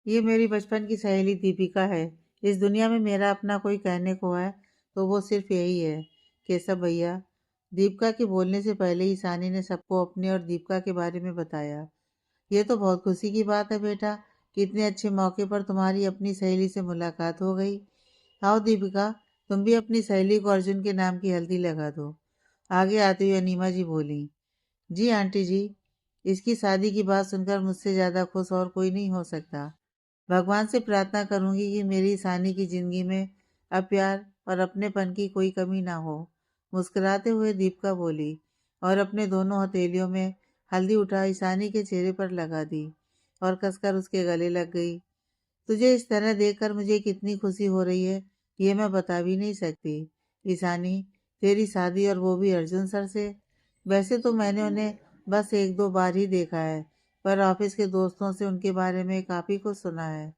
ये मेरी बचपन की सहेली दीपिका है। इस दुनिया में मेरा अपना कोई कहने को है तो वो सिर्फ यही है, केशव भैया। दीपिका के बोलने से पहले ही सानी ने सबको अपने और दीपिका के बारे में बताया। ये तो बहुत खुशी की बात है बेटा, कितने अच्छे मौके पर तुम्हारी अपनी सहेली से मुलाकात हो गई। आओ दीपिका, तुम भी अपनी सहेली को अर्जुन के नाम की हल्दी लगा दो। आगे आते हुए अनीमा जी बोली। जी आंटी जी, इसकी शादी की बात सुनकर मुझसे ज्यादा खुश और कोई नहीं हो सकता। भगवान से प्रार्थना करूंगी कि मेरी सानी की जिंदगी में अब प्यार और अपनेपन की कोई कमी ना हो। मुस्कुराते हुए दीपिका बोली और अपने दोनों हथेलियों में हल्दी उठा ईशानी के चेहरे पर लगा दी और कसकर उसके गले लग गई। तुझे इस तरह देखकर मुझे कितनी खुशी हो रही है, ये मैं बता भी नहीं सकती। ईशानी, तेरी शादी और वो भी अर्जुन सर से। वैसे तो मैंने उन्हें बस एक दो बार ही देखा है, पर ऑफिस के दोस्तों से उनके बारे में काफ़ी कुछ सुना है।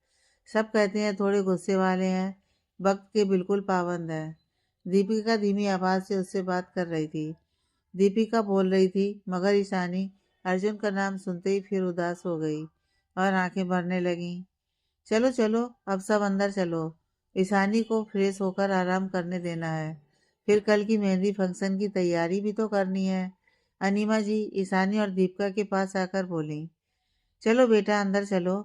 सब कहते हैं थोड़े गुस्से वाले हैं, वक्त के बिल्कुल पाबंद हैं। दीपिका धीमी आवाज़ से उससे बात कर रही थी। दीपिका बोल रही थी मगर ईशानी अर्जुन का नाम सुनते ही फिर उदास हो गई और आंखें भरने लगीं। चलो चलो, अब सब अंदर चलो। ईशानी को फ्रेश होकर आराम करने देना है, फिर कल की मेहंदी फंक्शन की तैयारी भी तो करनी है। अनीमा जी ईशानी और दीपिका के पास आकर बोली। चलो बेटा अंदर चलो।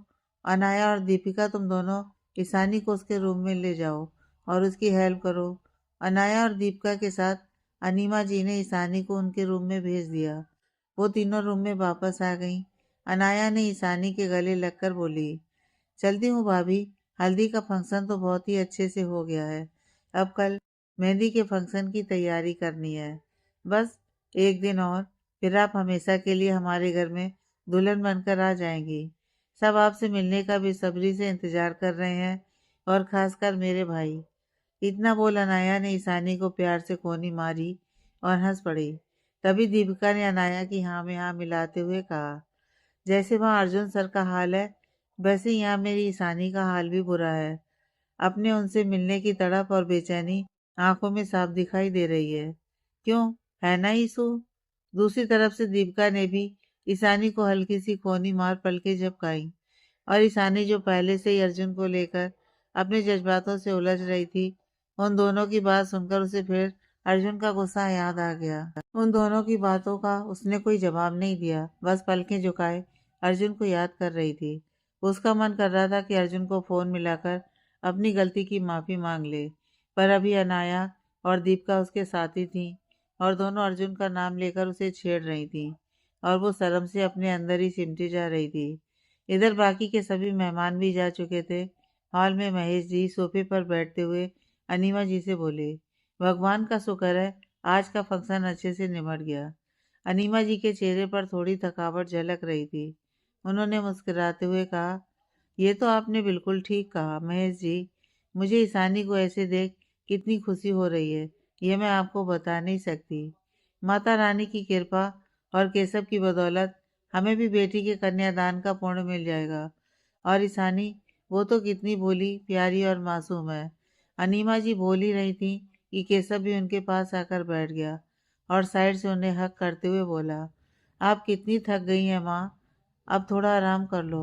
अनाया और दीपिका तुम दोनों ईशानी को उसके रूम में ले जाओ और उसकी हेल्प करो। अनाया और दीपिका के साथ अनीमा जी ने ईशानी को उनके रूम में भेज दिया। वो तीनों रूम में वापस आ गईं। अनाया ने ईशानी के गले लगकर बोली, चलती हूँ भाभी, हल्दी का फंक्शन तो बहुत ही अच्छे से हो गया है। अब कल मेहंदी के फंक्शन की तैयारी करनी है। बस एक दिन और, फिर आप हमेशा के लिए हमारे घर में दुल्हन बनकर आ जाएंगी। सब आपसे मिलने का बेसब्री से इंतजार कर रहे हैं, और खासकर मेरे भाई। इतना बोल अनाया ने ईशानी को प्यार से कोनी मारी और हंस पड़ी। तभी दीपिका ने अनाया की हाँ में हाँ मिलाते हुए कहा, जैसे वहाँ अर्जुन सर का हाल है, वैसे यहाँ मेरी ईशानी का हाल भी बुरा है। अपने उनसे मिलने की तड़प और बेचैनी आंखों में साफ दिखाई दे रही है। क्यों, है ना ईशु? दूसरी तरफ से दीपिका ने भी ईशानी को हल्की सी कोनी मार पलकें झपकाई, और ईशानी जो पहले से ही अर्जुन को लेकर अपने जज्बातों से उलझ रही थी, उन दोनों की बात सुनकर उसे फिर अर्जुन का गुस्सा याद आ गया। उन दोनों की बातों का उसने कोई जवाब नहीं दिया, बस पलकें झुकाए अर्जुन को याद कर रही थी। उसका मन कर रहा था कि अर्जुन को फोन मिलाकर अपनी गलती की माफी मांग ले, पर अभी अनाया और दीपिका उसके साथी थी और दोनों अर्जुन का नाम लेकर उसे छेड़ रही थी, और वो शर्म से अपने अंदर ही सिमटी जा रही थी। इधर बाकी के सभी मेहमान भी जा चुके थे। हॉल में महेश जी सोफे पर बैठते हुए अनीमा जी से बोले, भगवान का शुक्र है आज का फंक्शन अच्छे से निमट गया। अनीमा जी के चेहरे पर थोड़ी थकावट झलक रही थी। उन्होंने मुस्कुराते हुए कहा, ये तो आपने बिल्कुल ठीक कहा महेश जी। मुझे ईशानी को ऐसे देख कितनी खुशी हो रही है, ये मैं आपको बता नहीं सकती। माता रानी की कृपा और केशव की बदौलत हमें भी बेटी के कन्यादान का पुण्य मिल जाएगा। और ईशानी, वो तो कितनी भोली प्यारी और मासूम है। अनीमा जी बोल ही रही थी कि केशव भी उनके पास आकर बैठ गया और साइड से उन्हें हक करते हुए बोला, आप कितनी थक गई हैं माँ, अब थोड़ा आराम कर लो।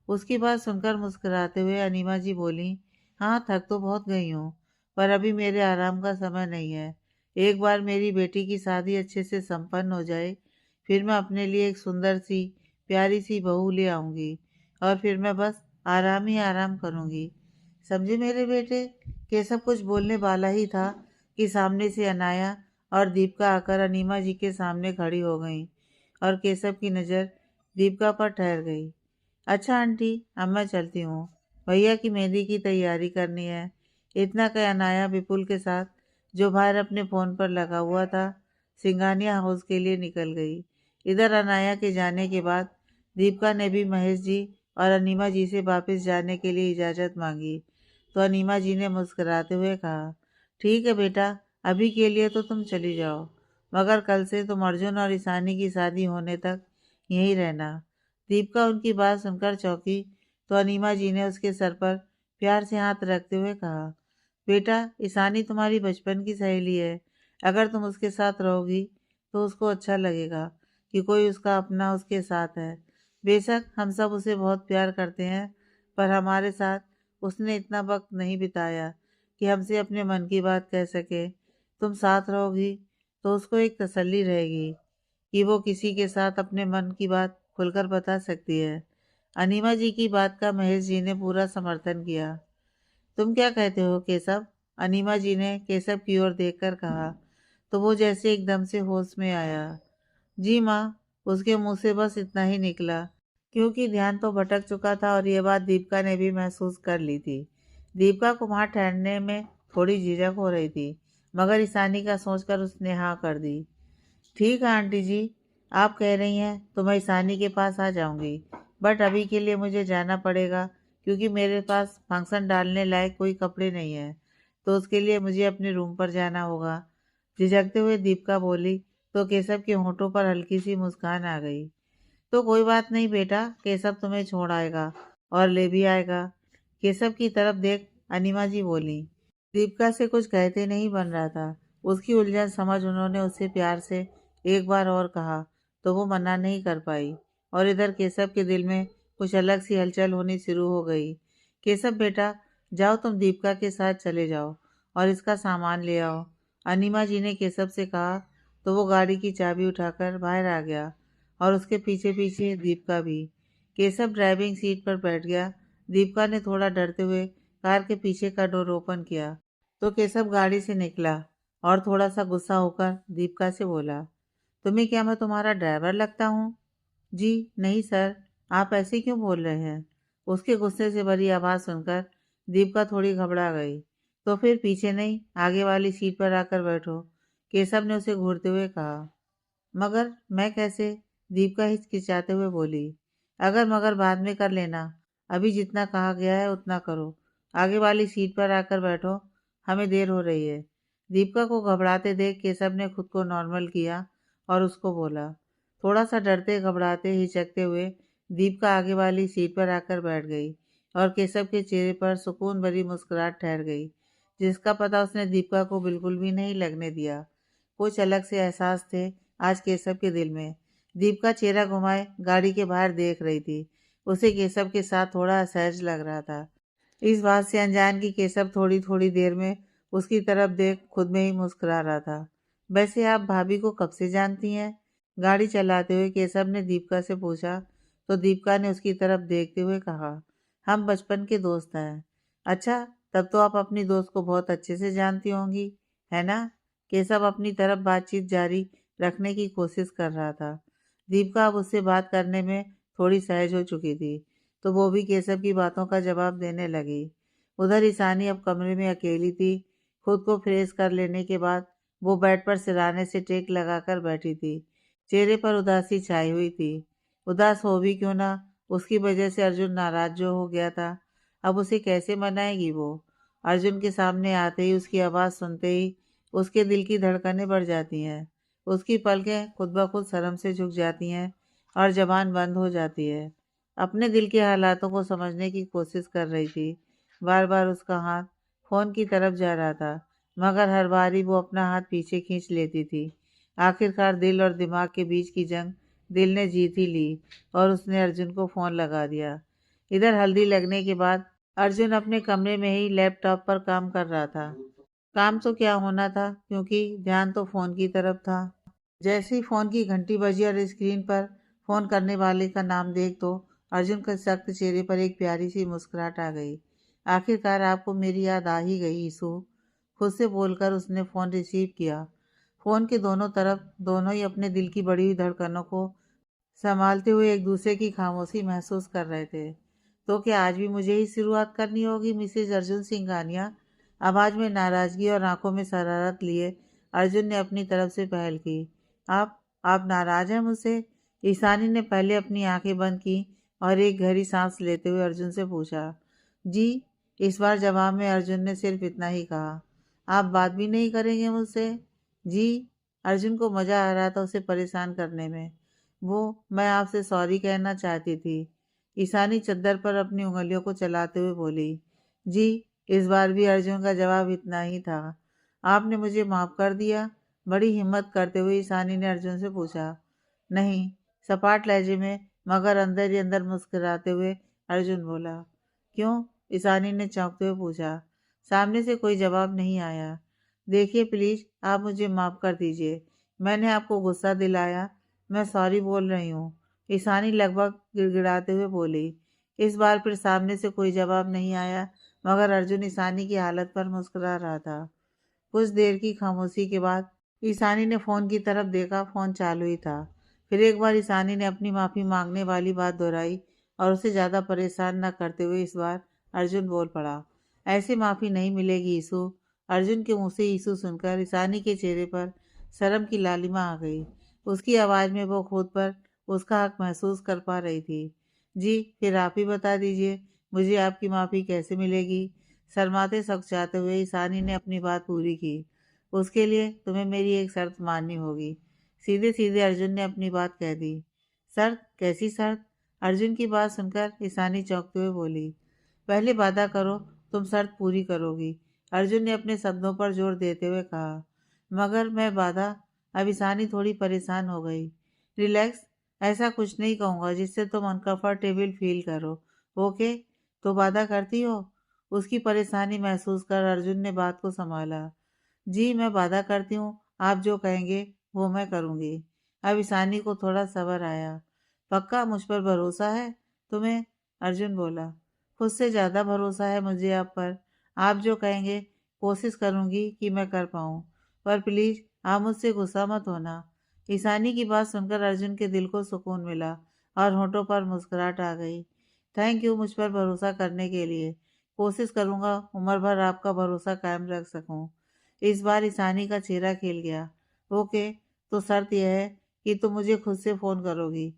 उसकी बात सुनकर मुस्कुराते हुए अनीमा जी बोली, हाँ थक तो बहुत गई हूँ, पर अभी मेरे आराम का समय नहीं है। एक बार मेरी बेटी की शादी अच्छे से संपन्न हो जाए, फिर मैं अपने लिए एक सुंदर सी प्यारी सी बहू ले आऊंगी, और फिर मैं बस आराम ही आराम करूंगी। समझे मेरे बेटे? केशव कुछ बोलने वाला ही था कि सामने से अनाया और दीपिका आकर अनीमा जी के सामने खड़ी हो गईं, और केशव की नज़र दीपिका पर ठहर गई। अच्छा आंटी, अब मैं चलती हूँ, भैया की मेहंदी की तैयारी करनी है। इतना कह अनाया विपुल के साथ, जो बाहर अपने फ़ोन पर लगा हुआ था, सिंगानिया हाउस के लिए निकल गई। इधर अनाया के जाने के बाद दीपिका ने भी महेश जी और अनीमा जी से वापस जाने के लिए इजाज़त मांगी, तो अनीमा जी ने मुस्कुराते हुए कहा, ठीक है बेटा, अभी के लिए तो तुम चली जाओ, मगर कल से तुम अर्जुन और ईशानी की शादी होने तक यहीं रहना। दीपिका उनकी बात सुनकर चौंकी, तो अनीमा जी ने उसके सर पर प्यार से हाथ रखते हुए कहा, बेटा, ईशानी तुम्हारी बचपन की सहेली है। अगर तुम उसके साथ रहोगी तो उसको अच्छा लगेगा कि कोई उसका अपना उसके साथ है। बेशक हम सब उसे बहुत प्यार करते हैं, पर हमारे साथ उसने इतना वक्त नहीं बिताया कि हमसे अपने मन की बात कह सके। तुम साथ रहोगी तो उसको एक तसल्ली रहेगी कि वो किसी के साथ अपने मन की बात खुलकर बता सकती है। अनीमा जी की बात का महेश जी ने पूरा समर्थन किया। तुम क्या कहते हो केशव? अनीमा जी ने केशव की ओर देखकर कहा तो वो जैसे एकदम से होश में आया। जी माँ, उसके मुंह से बस इतना ही निकला, क्योंकि ध्यान तो भटक चुका था और ये बात दीपिका ने भी महसूस कर ली थी। दीपिका को वहां ठहरने में थोड़ी झिझक हो रही थी, मगर ईशानी का सोचकर उसने हाँ कर दी। ठीक है आंटी जी, आप कह रही हैं तो मैं ईशानी के पास आ जाऊंगी, बट अभी के लिए मुझे जाना पड़ेगा क्योंकि मेरे पास फंक्शन डालने लायक कोई कपड़े नहीं है, तो उसके लिए मुझे अपने रूम पर जाना होगा। झिझकते हुए दीपिका बोली तो केशव के होंठों पर हल्की सी मुस्कान आ गई। तो कोई बात नहीं बेटा, केशव तुम्हें छोड़ आएगा और ले भी आएगा। केशव की तरफ देख अनिमा जी बोली। दीपिका से कुछ कहते नहीं बन रहा था। उसकी उलझन समझ उन्होंने उससे प्यार से एक बार और कहा तो वो मना नहीं कर पाई, और इधर केशव के दिल में कुछ अलग सी हलचल होनी शुरू हो गई। केशव बेटा, जाओ तुम दीपिका के साथ चले जाओ और इसका सामान ले आओ, अनिमा जी ने केशव से कहा। तो वो गाड़ी की चाबी उठाकर बाहर आ गया और उसके पीछे पीछे दीपिका भी। केशव ड्राइविंग सीट पर बैठ गया। दीपिका ने थोड़ा डरते हुए कार के पीछे का डोर ओपन किया तो केशव गाड़ी से निकला और थोड़ा सा गुस्सा होकर दीपिका से बोला, तुम्हें क्या मैं तुम्हारा ड्राइवर लगता हूँ? जी नहीं सर, आप ऐसे क्यों बोल रहे हैं? उसके गुस्से से भरी आवाज़ सुनकर दीपिका थोड़ी घबरा गई। तो फिर पीछे नहीं, आगे वाली सीट पर आकर बैठो, केशव ने उसे घूरते हुए कहा। मगर मैं कैसे? दीपिका हिचकिचाते हुए बोली। अगर मगर बाद में कर लेना, अभी जितना कहा गया है उतना करो। आगे वाली सीट पर आकर बैठो, हमें देर हो रही है। दीपिका को घबराते देख केशव ने खुद को नॉर्मल किया और उसको बोला। थोड़ा सा डरते घबराते हिचकते हुए दीपिका आगे वाली सीट पर आकर बैठ गई और केशव के चेहरे पर सुकून भरी मुस्कुराहट ठहर गई, जिसका पता उसने दीपिका को बिल्कुल भी नहीं लगने दिया। कुछ अलग से एहसास थे आज केशव के दिल में। दीपिका चेहरा घुमाए गाड़ी के बाहर देख रही थी। उसे केशव के साथ थोड़ा असहज लग रहा था। इस बात से अनजान कि केशव थोड़ी थोड़ी देर में उसकी तरफ देख खुद में ही मुस्कुरा रहा था। वैसे आप भाभी को कब से जानती हैं? गाड़ी चलाते हुए केशव ने दीपिका से पूछा तो दीपिका ने उसकी तरफ देखते हुए कहा, हम बचपन के दोस्त हैं। अच्छा, तब तो आप अपनी दोस्त को बहुत अच्छे से जानती होंगी, है ना? केशव अपनी तरफ बातचीत जारी रखने की कोशिश कर रहा था। दीपिका अब उससे बात करने में थोड़ी सहज हो चुकी थी, तो वो भी केशव की बातों का जवाब देने लगी। उधर ईशानी अब कमरे में अकेली थी। खुद को फ्रेश कर लेने के बाद वो बेड पर सिरहाने से टेक लगाकर बैठी थी। चेहरे पर उदासी छाई हुई थी। उदास हो भी क्यों ना, उसकी वजह से अर्जुन नाराज जो हो गया था, अब उसे कैसे मनाएगी वो? अर्जुन के सामने आते ही, उसकी आवाज़ सुनते ही उसके दिल की धड़कनें बढ़ जाती हैं। उसकी पलकें खुद ब खुद शर्म से झुक जाती हैं और जबान बंद हो जाती है। अपने दिल के हालातों को समझने की कोशिश कर रही थी। बार बार उसका हाथ फ़ोन की तरफ जा रहा था, मगर हर बार ही वो अपना हाथ पीछे खींच लेती थी। आखिरकार दिल और दिमाग के बीच की जंग दिल ने जीत ही ली और उसने अर्जुन को फ़ोन लगा दिया। इधर हल्दी लगने के बाद अर्जुन अपने कमरे में ही लैपटॉप पर काम कर रहा था। काम तो क्या होना था, क्योंकि ध्यान तो फ़ोन की तरफ था। जैसे ही फ़ोन की घंटी बजी और स्क्रीन पर फ़ोन करने वाले का नाम देख तो अर्जुन के सख्त चेहरे पर एक प्यारी सी मुस्कुराहट आ गई। आखिरकार आपको मेरी याद आ ही गई ईशु, खुद से बोलकर उसने फ़ोन रिसीव किया। फ़ोन के दोनों तरफ दोनों ही अपने दिल की बढ़ी हुई धड़कनों को संभालते हुए एक दूसरे की खामोशी महसूस कर रहे थे। तो क्या आज भी मुझे ही शुरुआत करनी होगी मिसेज अर्जुन सिंघानिया? आवाज में नाराजगी और आंखों में शरारत लिए अर्जुन ने अपनी तरफ से पहल की। आप नाराज हैं मुझसे? ईशानी ने पहले अपनी आंखें बंद की और एक गहरी सांस लेते हुए अर्जुन से पूछा। जी। इस बार जवाब में अर्जुन ने सिर्फ इतना ही कहा। आप बात भी नहीं करेंगे मुझसे? जी। अर्जुन को मजा आ रहा था उसे परेशान करने में। मैं आपसे सॉरी कहना चाहती थी। ईशानी चद्दर पर अपनी उंगलियों को चलाते हुए बोली। जी। इस बार भी अर्जुन का जवाब इतना ही था। आपने मुझे माफ कर दिया? बड़ी हिम्मत करते हुए ईशानी ने अर्जुन से पूछा। नहीं, सपाट लहजे में मगर अंदर ही अंदर मुस्कुराते हुए अर्जुन बोला। क्यों? ईशानी ने चौंकते हुए पूछा। सामने से कोई जवाब नहीं आया। देखिए प्लीज, आप मुझे माफ कर दीजिए। मैंने आपको गुस्सा दिलाया। मैं सॉरी बोल रही हूँ। ईशानी लगभग गिड़गिड़ाते हुए बोली। इस बार फिर सामने से कोई जवाब नहीं आया, मगर अर्जुन ईशानी की हालत पर मुस्कुरा रहा था। कुछ देर की खामोशी के बाद ईशानी ने फोन की तरफ देखा। फोन चालू ही था। फिर एक बार ईशानी ने अपनी माफी मांगने वाली बात दोहराई और उसे ज्यादा परेशान न करते हुए इस बार अर्जुन बोल पड़ा। ऐसे माफी नहीं मिलेगी ईशु। अर्जुन के मुंह से ईशु सुनकर ईशानी के चेहरे पर शर्म की लालिमा आ गई। उसकी आवाज में वो खुद पर उसका हक महसूस कर पा रही थी। जी, फिर आप ही बता दीजिए, मुझे आपकी माफी कैसे मिलेगी? शर्माते सकचाते हुए ईशानी ने अपनी बात पूरी की। उसके लिए तुम्हें मेरी एक शर्त माननी होगी। सीधे सीधे अर्जुन ने अपनी बात कह दी। शर्त? कैसी शर्त? अर्जुन की बात सुनकर ईशानी चौंकते हुए बोली। पहले वादा करो तुम शर्त पूरी करोगी। अर्जुन ने अपने शब्दों पर जोर देते हुए कहा। मगर मैं वादा। अब ईशानी थोड़ी परेशान हो गई। रिलैक्स, ऐसा कुछ नहीं कहूँगा जिससे तुम अनकंफर्टेबल फील करो। ओके, तो वादा करती हो? उसकी परेशानी महसूस कर अर्जुन ने बात को संभाला। जी, मैं वादा करती हूँ, आप जो कहेंगे वो मैं करूँगी। अब ईशानी को थोड़ा सब्र आया। पक्का मुझ पर भरोसा है तुम्हें? अर्जुन बोला। खुद से ज़्यादा भरोसा है मुझे आप पर। आप जो कहेंगे कोशिश करूँगी कि मैं कर पाऊँ। पर प्लीज़ आप मुझसे गुस्सा मत होना। ईशानी की बात सुनकर अर्जुन के दिल को सुकून मिला और होठों पर मुस्कुराहट आ गई। थैंक यू मुझ पर भरोसा करने के लिए। कोशिश करूँगा उम्र भर आपका भरोसा कायम रख सकूँ। इस बार ईशानी का चेहरा खिल गया। ओके, तो शर्त यह है कि तुम मुझे खुद से फ़ोन करोगी।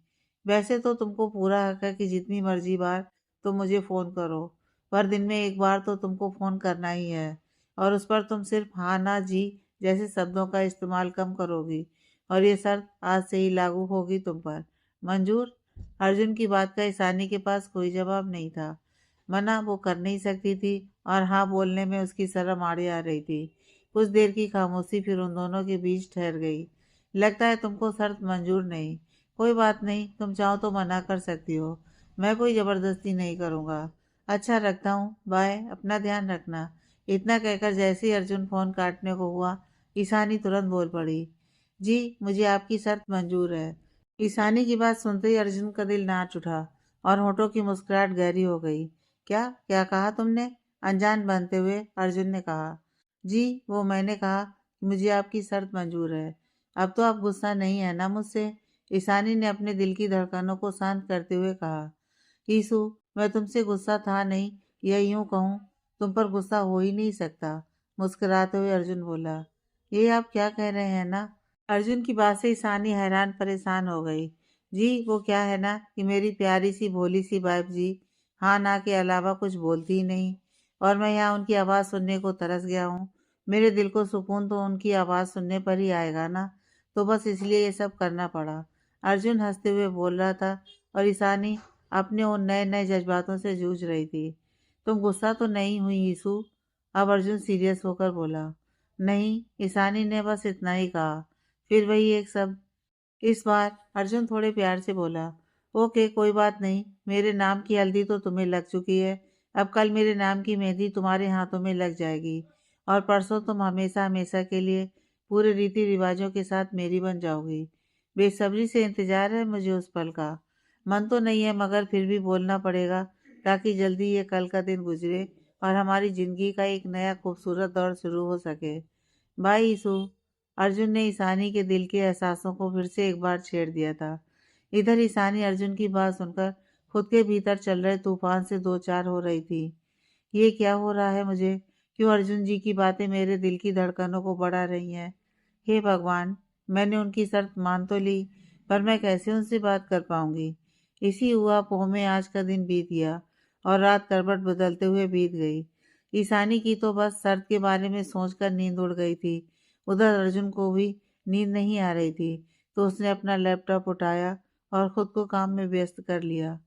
वैसे तो तुमको पूरा हक है कि जितनी मर्जी बार तुम मुझे फ़ोन करो, पर दिन में एक बार तो तुमको फ़ोन करना ही है। और उस पर तुम सिर्फ हाँ ना जी जैसे शब्दों का इस्तेमाल कम करोगी। और ये शर्त आज से ही लागू होगी तुम पर। मंजूर? अर्जुन की बात का ईशानी के पास कोई जवाब नहीं था। मना वो कर नहीं सकती थी और हाँ बोलने में उसकी शर्म आड़े आ रही थी। कुछ देर की खामोशी फिर उन दोनों के बीच ठहर गई। लगता है तुमको शर्त मंजूर नहीं। कोई बात नहीं, तुम चाहो तो मना कर सकती हो। मैं कोई ज़बरदस्ती नहीं करूँगा। अच्छा, रखता हूँ, बाय, अपना ध्यान रखना। इतना कहकर जैसे ही अर्जुन फ़ोन काटने को हुआ, ईशानी तुरंत बोल पड़ी। जी, मुझे आपकी शर्त मंजूर है। ईशानी की बात सुनते ही अर्जुन का दिल नाच उठा और होठों की मुस्कुराहट गहरी हो गई। क्या क्या कहा तुमने? अनजान बनते हुए अर्जुन ने कहा। जी, वो मैंने कहा कि मुझे आपकी शर्त मंजूर है। अब तो आप गुस्सा नहीं है ना मुझसे? ईशानी ने अपने दिल की धड़कनों को शांत करते हुए कहा। ईशु, मैं तुमसे गुस्सा था नहीं, या यूं कहूँ तुम पर गुस्सा हो ही नहीं सकता। मुस्कुराते हुए अर्जुन बोला। ये आप क्या कह रहे हैं ना? अर्जुन की बात से ईशानी हैरान परेशान हो गई। जी, वो क्या है ना कि मेरी प्यारी सी भोली सी वाइफ जी हाँ ना के अलावा कुछ बोलती ही नहीं, और मैं यहाँ उनकी आवाज़ सुनने को तरस गया हूँ। मेरे दिल को सुकून तो उनकी आवाज़ सुनने पर ही आएगा ना, तो बस इसलिए ये सब करना पड़ा। अर्जुन हंसते हुए बोल रहा था और ईशानी अपने उन नए नए जज्बातों से जूझ रही थी। तुम गुस्सा तो नहीं हुई ईशु? अब अर्जुन सीरियस होकर बोला। नहीं, ईशानी ने बस इतना ही कहा। फिर वही एक शब्द। इस बार अर्जुन थोड़े प्यार से बोला। ओके, कोई बात नहीं, मेरे नाम की हल्दी तो तुम्हें लग चुकी है। अब कल मेरे नाम की मेहंदी तुम्हारे हाथों में लग जाएगी और परसों तुम हमेशा हमेशा के लिए पूरे रीति रिवाजों के साथ मेरी बन जाओगी। बेसब्री से इंतजार है मुझे उस पल का। मन तो नहीं है, मगर फिर भी बोलना पड़ेगा ताकि जल्दी ये कल का दिन गुजरे और हमारी जिंदगी का एक नया खूबसूरत दौर शुरू हो सके। Bye issue. अर्जुन ने ईशानी के दिल के एहसासों को फिर से एक बार छेड़ दिया था। इधर ईशानी अर्जुन की बात सुनकर खुद के भीतर चल रहे तूफान से दो चार हो रही थी। ये क्या हो रहा है मुझे? क्यों अर्जुन जी की बातें मेरे दिल की धड़कनों को बढ़ा रही हैं? हे भगवान, मैंने उनकी शर्त मान तो ली, पर मैं कैसे उनसे बात कर पाऊंगी? इसी ऊहापोह में आज का दिन बीत गया और रात करवट बदलते हुए बीत गई। ईशानी की तो बस शर्त के बारे में सोचकर नींद उड़ गई थी। उधर अर्जुन को भी नींद नहीं आ रही थी, तो उसने अपना लैपटॉप उठाया और खुद को काम में व्यस्त कर लिया।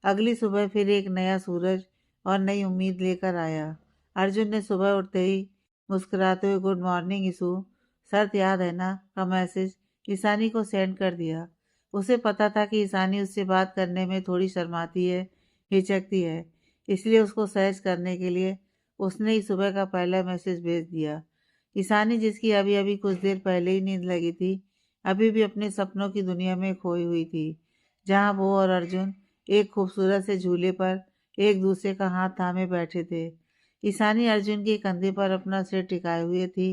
अगली सुबह फिर एक नया सूरज और नई उम्मीद लेकर आया। अर्जुन ने सुबह उठते ही मुस्कुराते हुए गुड मॉर्निंग ईशु, शर्त याद है ना का मैसेज ईशानी को सेंड कर दिया। उसे पता था कि ईशानी उससे बात करने में थोड़ी शर्माती है, हिचकती है, इसलिए उसको सहज करने के लिए उसने ही सुबह का पहला मैसेज भेज दिया। ईशानी, जिसकी अभी अभी कुछ देर पहले ही नींद लगी थी, अभी भी अपने सपनों की दुनिया में खोई हुई थी, जहां वो और अर्जुन एक खूबसूरत से झूले पर एक दूसरे का हाथ थामे बैठे थे। ईशानी अर्जुन के कंधे पर अपना सिर टिकाए हुए थी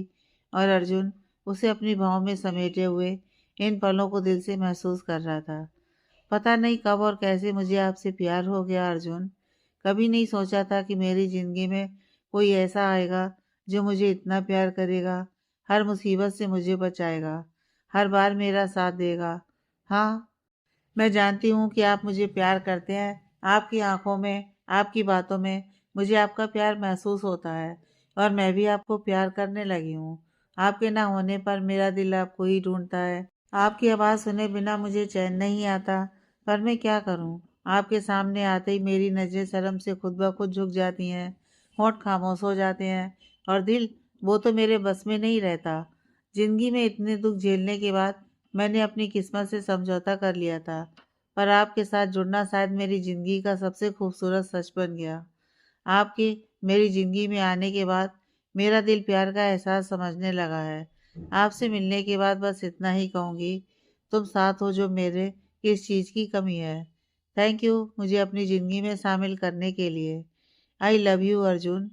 और अर्जुन उसे अपनी बाहों में समेटे हुए इन पलों को दिल से महसूस कर रहा था। पता नहीं कब और कैसे मुझे आपसे प्यार हो गया अर्जुन। कभी नहीं सोचा था कि मेरी ज़िंदगी में कोई ऐसा आएगा जो मुझे इतना प्यार करेगा, हर मुसीबत से मुझे बचाएगा, हर बार मेरा साथ देगा। हाँ, मैं जानती हूँ कि आप मुझे प्यार करते हैं। आपकी आंखों में, आपकी बातों में मुझे आपका प्यार महसूस होता है और मैं भी आपको प्यार करने लगी हूँ। आपके ना होने पर मेरा दिल आपको ही ढूंढता है। आपकी आवाज़ सुने बिना मुझे चैन नहीं आता, पर मैं क्या करूँ? आपके सामने आते ही मेरी नज़रें शर्म से खुद ब खुद झुक जाती हैं, होंठ खामोश हो जाते हैं और दिल, वो तो मेरे बस में नहीं रहता। ज़िंदगी में इतने दुख झेलने के बाद मैंने अपनी किस्मत से समझौता कर लिया था, पर आपके साथ जुड़ना शायद मेरी ज़िंदगी का सबसे खूबसूरत सच बन गया। आपके मेरी ज़िंदगी में आने के बाद मेरा दिल प्यार का एहसास समझने लगा है। आपसे मिलने के बाद बस इतना ही कहूँगी, तुम साथ हो जो मेरे किस चीज़ की कमी है। थैंक यू मुझे अपनी ज़िंदगी में शामिल करने के लिए। आई लव यू अर्जुन।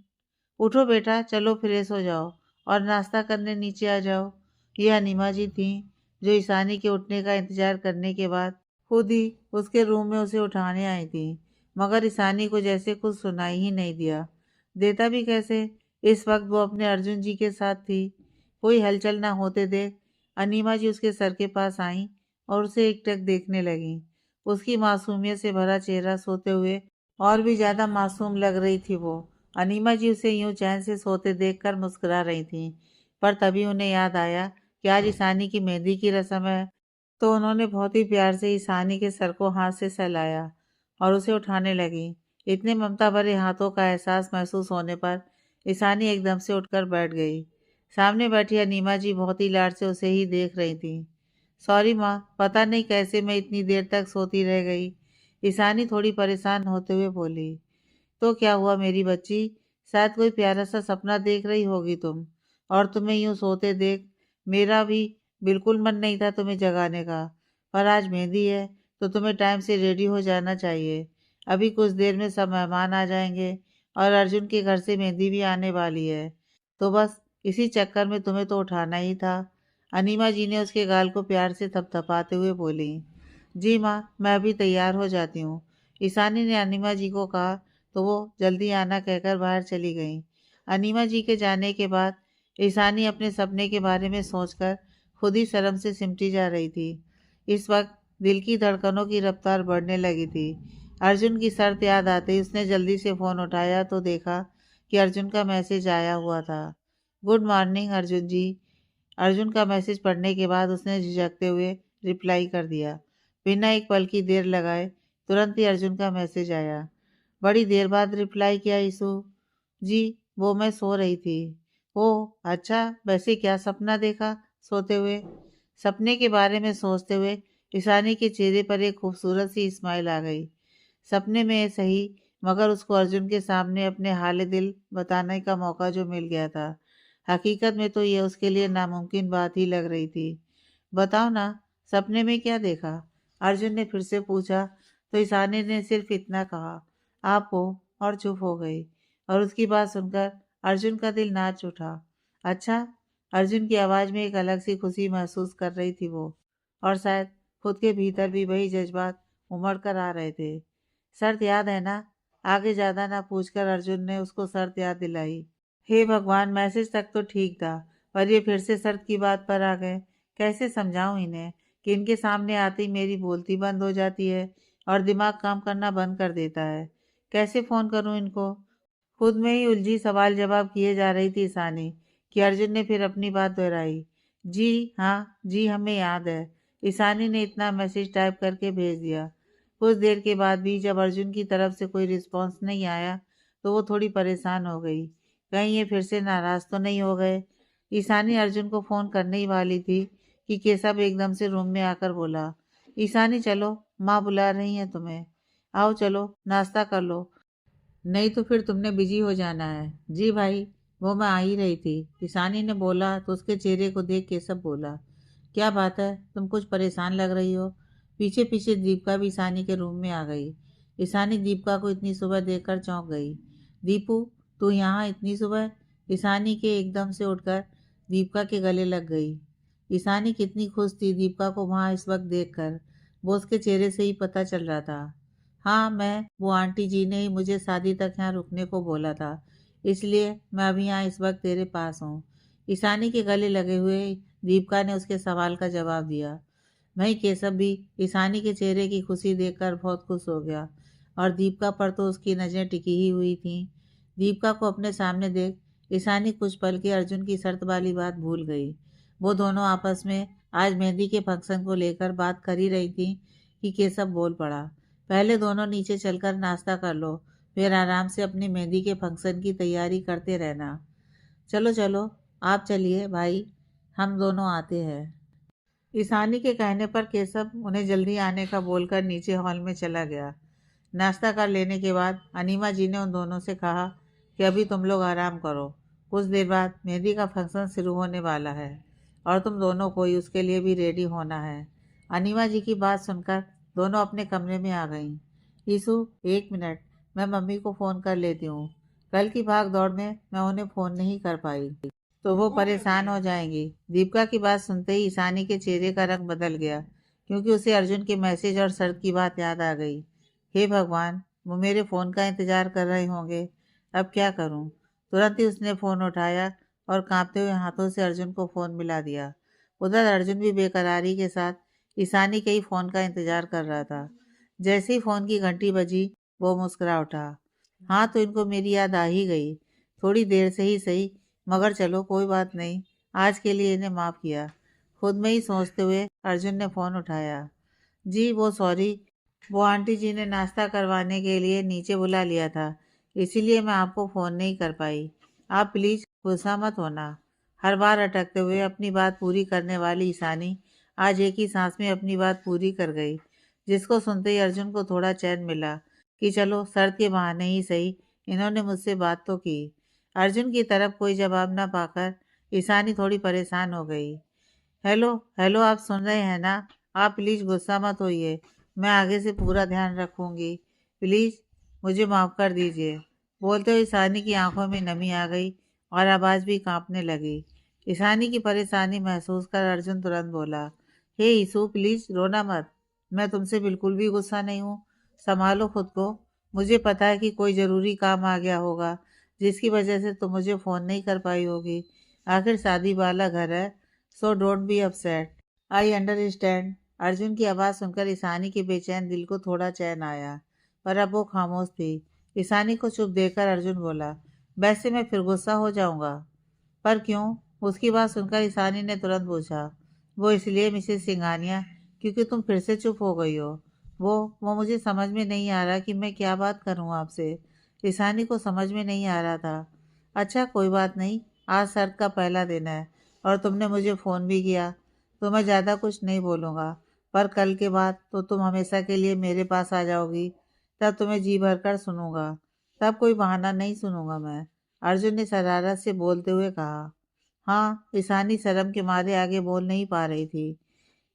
उठो बेटा, चलो फ्रेश हो जाओ और नाश्ता करने नीचे आ जाओ। ये अनीमा जी थीं जो ईशानी के उठने का इंतजार करने के बाद खुद ही उसके रूम में उसे उठाने आई थी, मगर ईशानी को जैसे कुछ सुनाई ही नहीं दिया। देता भी कैसे? इस वक्त वो अपने अर्जुन जी के साथ थी। कोई हलचल ना होते देख अनीमा जी उसके सर के पास आईं और उसे एकटक देखने लगीं। उसकी मासूमियत से भरा चेहरा सोते हुए और भी ज्यादा मासूम लग रही थी वो। अनीमा जी उसे यूं चैन से सोते देखकर मुस्कुरा रही थीं, पर तभी उन्हें याद आया कि आज ईशानी की मेहंदी की रस्म है, तो उन्होंने बहुत ही प्यार से ईशानी के सर को हाथ से सहलाया और उसे उठाने लगी। इतने ममता भरे हाथों का एहसास महसूस होने पर ईशानी एकदम से उठकर बैठ गई। सामने बैठी अनीमा जी बहुत ही लाड से उसे ही देख रही थी। सॉरी माँ, पता नहीं कैसे मैं इतनी देर तक सोती रह गई। ईशानी थोड़ी परेशान होते हुए बोली। तो क्या हुआ मेरी बच्ची? शायद कोई प्यारा सा सपना देख रही होगी तुम, और तुम्हें यूं सोते देख मेरा भी बिल्कुल मन नहीं था तुम्हें जगाने का। पर आज मेहंदी है तो तुम्हें टाइम से रेडी हो जाना चाहिए। अभी कुछ देर में सब मेहमान आ जाएंगे और अर्जुन के घर से मेहंदी भी आने वाली है, तो बस इसी चक्कर में तुम्हें तो उठाना ही था। अनीमा जी ने उसके गाल को प्यार से थपथपाते हुए बोली। जी माँ, मैं अभी तैयार हो जाती हूँ। ईशानी ने अनीमा जी को कहा तो वो जल्दी आना कहकर बाहर चली गईं। अनीमा जी के जाने के बाद ईशानी अपने सपने के बारे में सोचकर खुद ही शर्म से सिमटी जा रही थी। इस वक्त दिल की धड़कनों की रफ्तार बढ़ने लगी थी। अर्जुन की शर्त याद आते ही उसने जल्दी से फ़ोन उठाया तो देखा कि अर्जुन का मैसेज आया हुआ था। गुड मॉर्निंग अर्जुन जी। अर्जुन का मैसेज पढ़ने के बाद उसने झिझकते हुए रिप्लाई कर दिया। बिना एक पल की देर लगाए तुरंत ही अर्जुन का मैसेज आया। बड़ी देर बाद रिप्लाई किया ईशु। जी, वो मैं सो रही थी। ओह अच्छा, वैसे क्या सपना देखा सोते हुए? सपने के बारे में सोचते हुए ईशानी के चेहरे पर एक खूबसूरत सी स्माइल आ गई। सपने में सही, मगर उसको अर्जुन के सामने अपने हाल दिल बताने का मौका जो मिल गया था, हकीकत में तो ये उसके लिए नामुमकिन बात ही लग रही थी। बताओ ना, सपने में क्या देखा? अर्जुन ने फिर से पूछा तो ईशानी ने सिर्फ इतना कहा, आप हो, और चुप हो गई। और उसकी बात सुनकर अर्जुन का दिल नाच उठा। अच्छा? अर्जुन की आवाज़ में एक अलग सी खुशी महसूस कर रही थी वो, और शायद खुद के भीतर भी वही जज्बात उमड़ कर आ रहे थे। शर्त याद है ना? आगे ज़्यादा ना पूछकर अर्जुन ने उसको शर्त याद दिलाई। हे भगवान, मैसेज तक तो ठीक था, पर ये फिर से शर्त की बात पर आ गए। कैसे समझाऊं इन्हें कि इनके सामने आते ही मेरी बोलती बंद हो जाती है और दिमाग काम करना बंद कर देता है। कैसे फ़ोन करूं इनको? खुद में ही उलझी सवाल जवाब किए जा रही थी ईशानी कि अर्जुन ने फिर अपनी बात दोहराई। जी हाँ, जी हमें याद है। ईशानी ने इतना मैसेज टाइप करके भेज दिया। कुछ देर के बाद भी जब अर्जुन की तरफ से कोई रिस्पॉन्स नहीं आया तो वो थोड़ी परेशान हो गई। कहीं ये फिर से नाराज़ तो नहीं हो गए? ईशानी अर्जुन को फ़ोन करने ही वाली थी कि केशव एकदम से रूम में आकर बोला, ईशानी चलो, माँ बुला रही हैं तुम्हें। आओ चलो, नाश्ता कर लो। नहीं तो फिर तुमने बिजी हो जाना है। जी भाई, वो मैं आ ही रही थी, ईशानी ने बोला तो उसके चेहरे को देख केशव बोला, क्या बात है, तुम कुछ परेशान लग रही हो। पीछे पीछे दीपिका भी ईशानी के रूम में आ गई। ईशानी दीपिका को इतनी सुबह देखकर चौंक गई। दीपू, तू यहाँ इतनी सुबह? ईशानी के एकदम से उठकर दीपिका के गले लग गई। ईशानी कितनी खुश थी दीपिका को वहाँ इस वक्त देखकर, वो उसके चेहरे से ही पता चल रहा था। हाँ, वो आंटी जी ने ही मुझे शादी तक यहाँ रुकने को बोला था, इसलिए मैं अभी यहाँ इस वक्त तेरे पास हूँ। ईशानी के गले लगे हुए दीपिका ने उसके सवाल का जवाब दिया। वहीं केशव भी ईशानी के चेहरे की खुशी देखकर बहुत खुश हो गया, और दीपिका पर तो उसकी नज़रें टिकी ही हुई थीं। दीपिका को अपने सामने देख ईशानी कुछ पल के अर्जुन की शर्त वाली बात भूल गई। वो दोनों आपस में आज मेहंदी के फंक्शन को लेकर बात कर ही रही थी कि केशव बोल पड़ा, पहले दोनों नीचे चलकर नाश्ता कर लो, फिर आराम से अपनी मेहंदी के फंक्शन की तैयारी करते रहना। चलो चलो, आप चलिए भाई, हम दोनों आते हैं। ईशानी के कहने पर केशव उन्हें जल्दी आने का बोलकर नीचे हॉल में चला गया। नाश्ता कर लेने के बाद अनीमा जी ने उन दोनों से कहा कि अभी तुम लोग आराम करो, कुछ देर बाद मेहंदी का फंक्शन शुरू होने वाला है और तुम दोनों को ही उसके लिए भी रेडी होना है। अनीमा जी की बात सुनकर दोनों अपने कमरे में आ गईं। ईशु, एक मिनट, मैं मम्मी को फ़ोन कर लेती हूँ। कल की भाग दौड़ में मैं उन्हें फ़ोन नहीं कर पाई तो वो परेशान हो जाएंगी। दीपिका की बात सुनते ही ईशानी के चेहरे का रंग बदल गया, क्योंकि उसे अर्जुन के मैसेज और शर्त की बात याद आ गई। हे भगवान, वो मेरे फ़ोन का इंतज़ार कर रहे होंगे, अब क्या करूं? तुरंत ही उसने फ़ोन उठाया और कांपते हुए हाथों से अर्जुन को फ़ोन मिला दिया। उधर अर्जुन भी बेकरारी के साथ ईशानी के ही फ़ोन का इंतज़ार कर रहा था। जैसे ही फ़ोन की घंटी बजी, वो मुस्कुरा उठा। हाँ, तो इनको मेरी याद आ ही गई, थोड़ी देर से ही सही, मगर चलो कोई बात नहीं, आज के लिए इन्हें माफ़ किया। खुद में ही सोचते हुए अर्जुन ने फ़ोन उठाया। जी, वो सॉरी, वो आंटी जी ने नाश्ता करवाने के लिए नीचे बुला लिया था, इसीलिए मैं आपको फ़ोन नहीं कर पाई। आप प्लीज़ गुस्सा मत होना। हर बार अटकते हुए अपनी बात पूरी करने वाली ईशानी आज एक ही सांस में अपनी बात पूरी कर गई, जिसको सुनते ही अर्जुन को थोड़ा चैन मिला कि चलो शर्त के बहाने ही सही, इन्होंने मुझसे बात तो की। अर्जुन की तरफ कोई जवाब न पाकर ईशानी थोड़ी परेशान हो गई। हेलो हेलो, आप सुन रहे हैं ना? आप प्लीज़ गुस्सा मत होइए, मैं आगे से पूरा ध्यान रखूंगी। प्लीज़ मुझे माफ़ कर दीजिए। बोलते हुए ईशानी की आंखों में नमी आ गई और आवाज़ भी कांपने लगी। ईशानी की परेशानी महसूस कर अर्जुन तुरंत बोला, हे ईशु, प्लीज़ रोना मत, मैं तुमसे बिल्कुल भी गुस्सा नहीं हूँ, संभालो खुद को। मुझे पता है कि कोई ज़रूरी काम आ गया होगा, जिसकी वजह से तुम मुझे फ़ोन नहीं कर पाई होगी। आखिर शादी वाला घर है, so don't be upset, I understand. Arjun की आवाज़ सुनकर ईशानी के बेचैन दिल को थोड़ा चैन आया, पर अब वो खामोश थी। ईशानी को चुप देखकर अर्जुन बोला, वैसे मैं फिर गुस्सा हो जाऊंगा? पर क्यों? उसकी बात सुनकर ईशानी ने तुरंत पूछा। वो इसलिए मिसेस सिंघानिया, क्योंकि तुम फिर से चुप हो गई हो। वो मुझे समझ में नहीं आ रहा कि मैं क्या बात करूं आपसे। ईशानी को समझ में नहीं आ रहा था। अच्छा कोई बात नहीं, आज शर्त का पहला दिन है और तुमने मुझे फ़ोन भी किया, तो मैं ज़्यादा कुछ नहीं बोलूँगा। पर कल के बाद तो तुम हमेशा के लिए मेरे पास आ जाओगी, तब तुम्हें जी भरकर सुनूंगा, तब कोई बहाना नहीं सुनूंगा मैं, अर्जुन ने शरारत से बोलते हुए कहा। हाँ, ईशानी शर्म के मारे आगे बोल नहीं पा रही थी।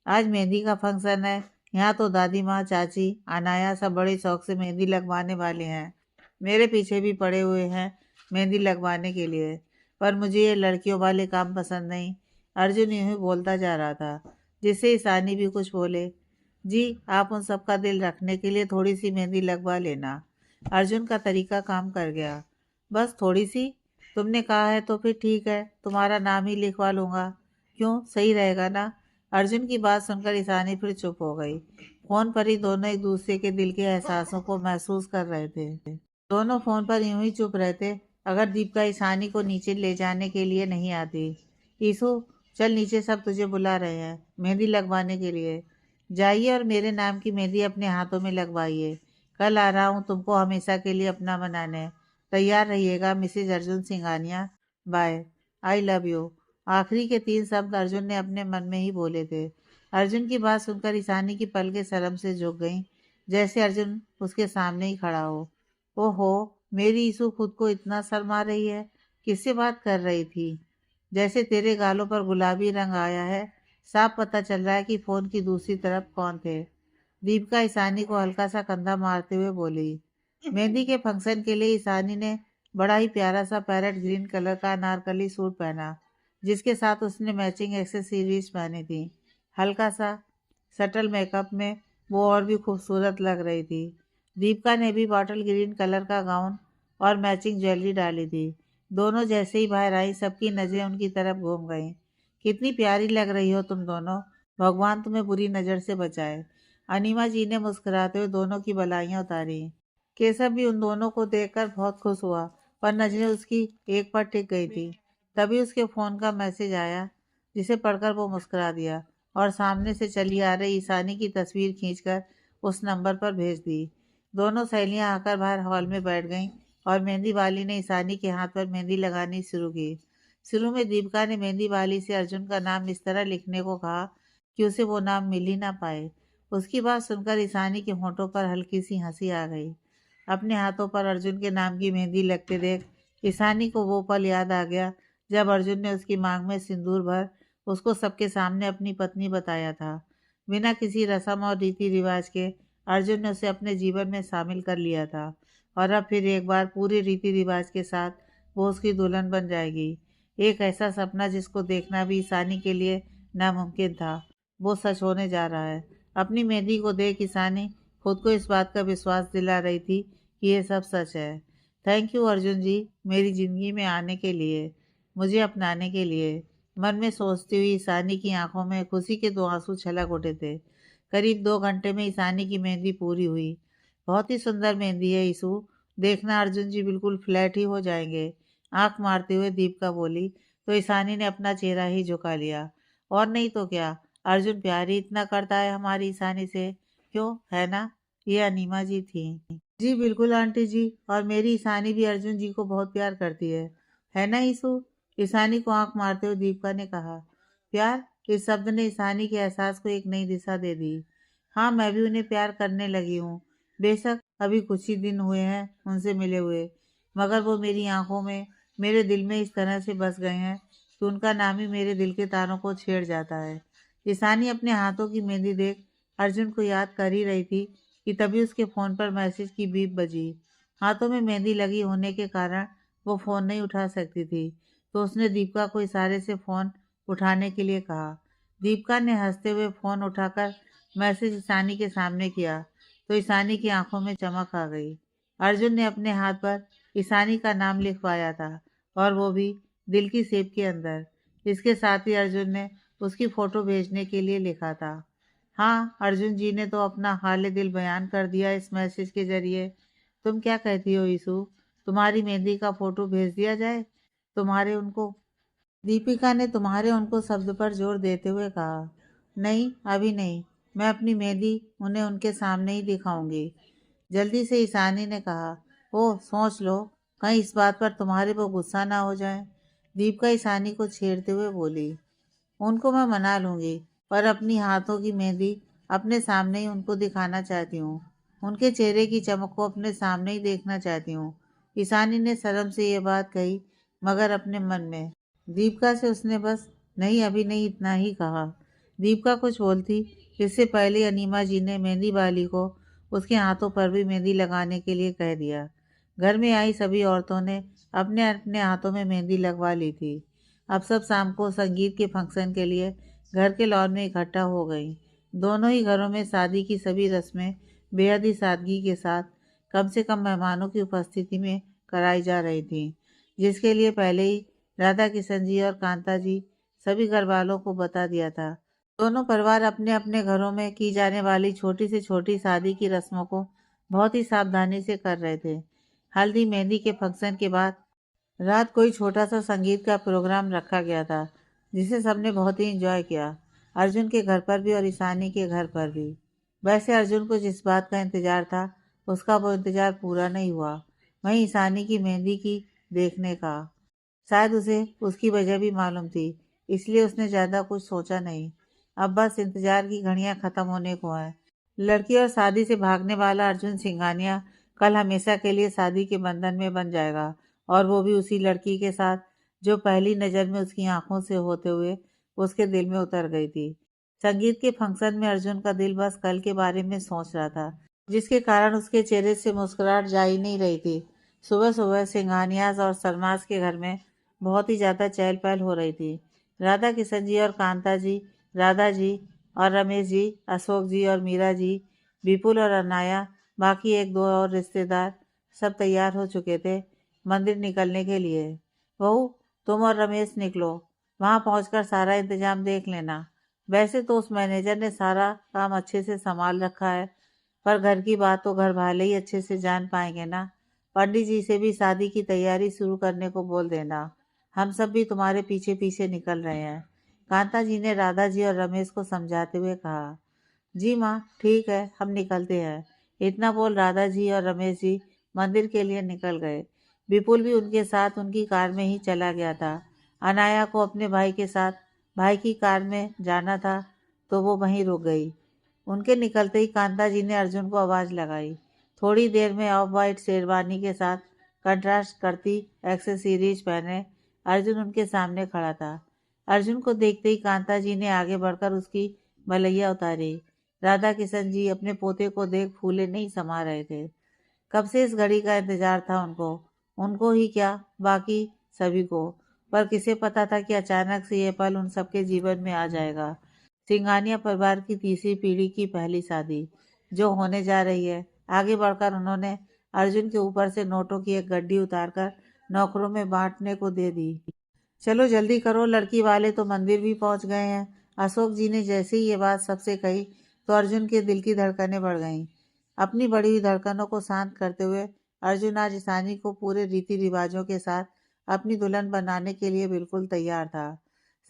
आज मेहंदी का फंक्शन है, यहाँ तो दादी माँ, चाची, अनाया सब बड़े शौक से मेहंदी लगवाने वाले हैं। मेरे पीछे भी पड़े हुए हैं मेहंदी लगवाने के लिए, पर मुझे ये लड़कियों वाले काम पसंद नहीं। अर्जुन यूं ही बोलता जा रहा था, जिससे ईशानी भी कुछ बोले। जी, आप उन सब का दिल रखने के लिए थोड़ी सी मेहंदी लगवा लेना। अर्जुन का तरीका काम कर गया। बस थोड़ी सी? तुमने कहा है तो फिर ठीक है, तुम्हारा नाम ही लिखवा लूँगा। क्यों, सही रहेगा ना? अर्जुन की बात सुनकर ईशानी फिर चुप हो गई। फोन पर ही दोनों एक दूसरे के दिल के एहसासों को महसूस कर रहे थे। दोनों फोन पर यूं ही चुप रहते अगर दीपिका ईशानी को नीचे ले जाने के लिए नहीं आती। ईशु, चल नीचे, सब तुझे बुला रहे हैं मेहंदी लगवाने के लिए। जाइए और मेरे नाम की मेहंदी अपने हाथों में लगवाइए। कल आ रहा हूँ तुमको हमेशा के लिए अपना बनाने। तैयार रहिएगा Mrs Arjun Singhania. Bye. I love you. आखिरी के 3 शब्द अर्जुन ने अपने मन में ही बोले थे। अर्जुन की बात सुनकर ईशानी की पलकें शर्म से झुक गईं, जैसे अर्जुन उसके सामने ही खड़ा हो। ओहो, मेरी ईसु खुद को इतना शर्मा रही है। किससे बात कर रही थी? जैसे तेरे गालों पर गुलाबी रंग आया है। साफ पता चल रहा है कि फोन की दूसरी तरफ कौन थे। दीपिका ईशानी को हल्का सा कंधा मारते हुए बोली। मेहंदी के फंक्शन के लिए ईशानी ने बड़ा ही प्यारा सा पैरेट ग्रीन कलर का अनारकली सूट पहना, जिसके साथ उसने मैचिंग एक्सेसरीज पहनी थी। हल्का सा सटल मेकअप में वो और भी खूबसूरत लग रही थी। दीपिका ने भी बॉटल ग्रीन कलर का गाउन और मैचिंग ज्वेलरी डाली थी। दोनों जैसे ही बाहर आई, सबकी नज़रें उनकी तरफ घूम गईं। कितनी प्यारी लग रही हो तुम दोनों। भगवान तुम्हें बुरी नज़र से बचाए। अनीमा जी ने मुस्कुराते हुए दोनों की बधाइयाँ उतारी। केशव भी उन दोनों को देखकर बहुत खुश हुआ, पर नज़रें उसकी एक पर टिक गई थी। तभी उसके फ़ोन का मैसेज आया, जिसे पढ़कर वो मुस्कुरा दिया और सामने से चली आ रही ईशानी की तस्वीर खींचकर उस नंबर पर भेज दी। दोनों सहेलियां आकर बाहर हॉल में बैठ गईं और मेहंदी वाली ने ईशानी के हाथ पर मेहंदी लगानी शुरू की। शुरू में दीपिका ने मेहंदी वाली से अर्जुन का नाम इस तरह लिखने को कहा कि उसे वो नाम मिल ही ना पाए। उसकी बात सुनकर ईशानी के होठों पर हल्की सी हंसी आ गई। अपने हाथों पर अर्जुन के नाम की मेहंदी लगते देख ईशानी को वो पल याद आ गया जब अर्जुन ने उसकी मांग में सिंदूर भर उसको सबके सामने अपनी पत्नी बताया था। बिना किसी रस्म और रीति रिवाज के अर्जुन ने उसे अपने जीवन में शामिल कर लिया था और अब फिर एक बार पूरे रीति रिवाज के साथ वो उसकी दुल्हन बन जाएगी। एक ऐसा सपना जिसको देखना भी ईशानी के लिए नामुमकिन था, वो सच होने जा रहा है। अपनी मेहंदी को देख ईशानी खुद को इस बात का विश्वास दिला रही थी कि ये सब सच है। थैंक यू अर्जुन जी, मेरी ज़िंदगी में आने के लिए, मुझे अपनाने के लिए। मन में सोचती हुई ईशानी की आंखों में खुशी के दो आंसू छलक उठे थे। करीब 2 घंटे में ईशानी की मेहंदी पूरी हुई। बहुत ही सुंदर मेहंदी है ईशु, देखना अर्जुन जी बिल्कुल फ्लैट ही हो जाएंगे। आंख मारते हुए दीपिका बोली तो ईशानी ने अपना चेहरा ही झुका लिया। और नहीं तो क्या, अर्जुन प्यार ही इतना करता है हमारी ईशानी से, क्यों है ना? ये अनीमा जी थी। जी बिल्कुल आंटी जी, और मेरी ईशानी भी अर्जुन जी को बहुत प्यार करती है ना ईशु? ईशानी को आंख मारते हुए दीपिका ने कहा। प्यार, इस शब्द ने ईशानी के एहसास को एक नई दिशा दे दी। हाँ, मैं भी उन्हें प्यार करने लगी हूँ। बेशक अभी कुछ ही दिन हुए हैं उनसे मिले हुए, मगर वो मेरी आंखों में, मेरे दिल में इस तरह से बस गए हैं कि उनका नाम ही मेरे दिल के तारों को छेड़ जाता है। ईशानी अपने हाथों की मेहंदी देख अर्जुन को याद कर ही रही थी कि तभी उसके फ़ोन पर मैसेज की बीप बजी। हाथों में मेहंदी लगी होने के कारण वो फ़ोन नहीं उठा सकती थी, तो उसने दीपिका को इशारे से फ़ोन उठाने के लिए कहा। दीपिका ने हंसते हुए फ़ोन उठाकर मैसेज ईशानी के सामने किया तो ईशानी की आंखों में चमक आ गई। अर्जुन ने अपने हाथ पर ईशानी का नाम लिखवाया था, और वो भी दिल की सेप के अंदर। इसके साथ ही अर्जुन ने उसकी फ़ोटो भेजने के लिए लिखा था। हाँ, अर्जुन जी ने तो अपना हाल दिल बयान कर दिया इस मैसेज के जरिए। तुम क्या कहती हो ईशु? तुम्हारी मेहंदी का फ़ोटो भेज दिया जाए तुम्हारे उनको? दीपिका ने तुम्हारे उनको शब्द पर जोर देते हुए कहा। नहीं, अभी नहीं। मैं अपनी मेहंदी उन्हें उनके सामने ही दिखाऊंगी, जल्दी से ईशानी ने कहा। ओह, सोच लो, कहीं इस बात पर तुम्हारे वो गुस्सा ना हो जाए। दीपिका ईशानी को छेड़ते हुए बोली। उनको मैं मना लूंगी, पर अपनी हाथों की मेहंदी अपने सामने ही उनको दिखाना चाहती हूँ। उनके चेहरे की चमक को अपने सामने ही देखना चाहती हूँ। ईशानी ने शर्म से ये बात कही, मगर अपने मन में। दीपिका से उसने बस नहीं, अभी नहीं, इतना ही कहा। दीपिका कुछ बोलती इससे पहले अनीमा जी ने मेहंदी वाली को उसके हाथों पर भी मेहंदी लगाने के लिए कह दिया। घर में आई सभी औरतों ने अपने अपने हाथों में मेहंदी लगवा ली थी। अब सब शाम को संगीत के फंक्शन के लिए घर के लॉन में इकट्ठा हो गई। दोनों ही घरों में शादी की सभी रस्में बेहद ही सादगी के साथ कम से कम मेहमानों की उपस्थिति में कराई जा रही थी, जिसके लिए पहले ही राधा किशन जी और कांता जी सभी घर वालों को बता दिया था। दोनों परिवार अपने अपने घरों में की जाने वाली छोटी से छोटी शादी की रस्मों को बहुत ही सावधानी से कर रहे थे। हल्दी मेहंदी के फंक्शन के बाद रात कोई छोटा सा संगीत का प्रोग्राम रखा गया था, जिसे सबने बहुत ही एंजॉय किया। अर्जुन के घर पर भी और ईशानी के घर पर भी। वैसे अर्जुन को जिस बात का इंतजार था, उसका वो इंतजार पूरा नहीं हुआ। वहीं ईशानी की मेहंदी की देखने का शायद उसे उसकी वजह भी मालूम थी, इसलिए उसने ज़्यादा कुछ सोचा नहीं। अब बस इंतजार की घड़ियां खत्म होने को हैं। लड़की और शादी से भागने वाला अर्जुन सिंघानिया कल हमेशा के लिए शादी के बंधन में बन जाएगा, और वो भी उसी लड़की के साथ जो पहली नज़र में उसकी आंखों से होते हुए उसके दिल में उतर गई थी। संगीत के फंक्शन में अर्जुन का दिल बस कल के बारे में सोच रहा था, जिसके कारण उसके चेहरे से मुस्कुराहट जा ही नहीं रही थी। सुबह सुबह सिंघानियाज और सरमास के घर में बहुत ही ज़्यादा चहल पहल हो रही थी। राधा किशन जी और कांता जी, राधा जी और रमेश जी, अशोक जी और मीरा जी, विपुल और अनाया, बाकी एक दो और रिश्तेदार सब तैयार हो चुके थे मंदिर निकलने के लिए। बहू, तुम और रमेश निकलो, वहाँ पहुंचकर सारा इंतजाम देख लेना। वैसे तो उस मैनेजर ने सारा काम अच्छे से संभाल रखा है, पर घर की बात तो घर वाले ही अच्छे से जान पाएंगे ना। पंडित जी से भी शादी की तैयारी शुरू करने को बोल देना। हम सब भी तुम्हारे पीछे पीछे निकल रहे हैं। कांता जी ने राधा जी और रमेश को समझाते हुए कहा। जी माँ, ठीक है, हम निकलते हैं। इतना बोल राधा जी और रमेश जी मंदिर के लिए निकल गए। विपुल भी उनके साथ उनकी कार में ही चला गया था। अनाया को अपने भाई के साथ भाई की कार में जाना था, तो वो वहीं रुक गई। उनके निकलते ही कांता जी ने अर्जुन को आवाज़ लगाई। थोड़ी देर में ऑफ वाइट शेरवानी के साथ कंट्रास्ट करती एक्सेसरीज पहने अर्जुन उनके सामने खड़ा था। अर्जुन को देखते ही कांता जी ने आगे बढ़कर उसकी भलैया उतारी। राधा किशन जी अपने पोते को देख फूले नहीं समा रहे थे। कब से इस घड़ी का इंतजार था उनको, उनको ही क्या, बाकी सभी को। पर किसे पता था कि अचानक से ये पल उन सबके जीवन में आ जाएगा। सिंघानिया परिवार की तीसरी पीढ़ी की पहली शादी जो होने जा रही है। आगे बढ़कर उन्होंने अर्जुन के ऊपर से नोटों की एक गड्डी उतारकर नौकरों में बांटने को दे दी। चलो जल्दी करो, लड़की वाले तो मंदिर भी पहुंच गए हैं। अशोक जी ने जैसे ही ये बात सबसे कही तो अर्जुन के दिल की धड़कनें बढ़ गईं। अपनी बढ़ी हुई धड़कनों को शांत करते हुए अर्जुन आज ईशानी को पूरे रीति रिवाजों के साथ अपनी दुल्हन बनाने के लिए बिल्कुल तैयार था।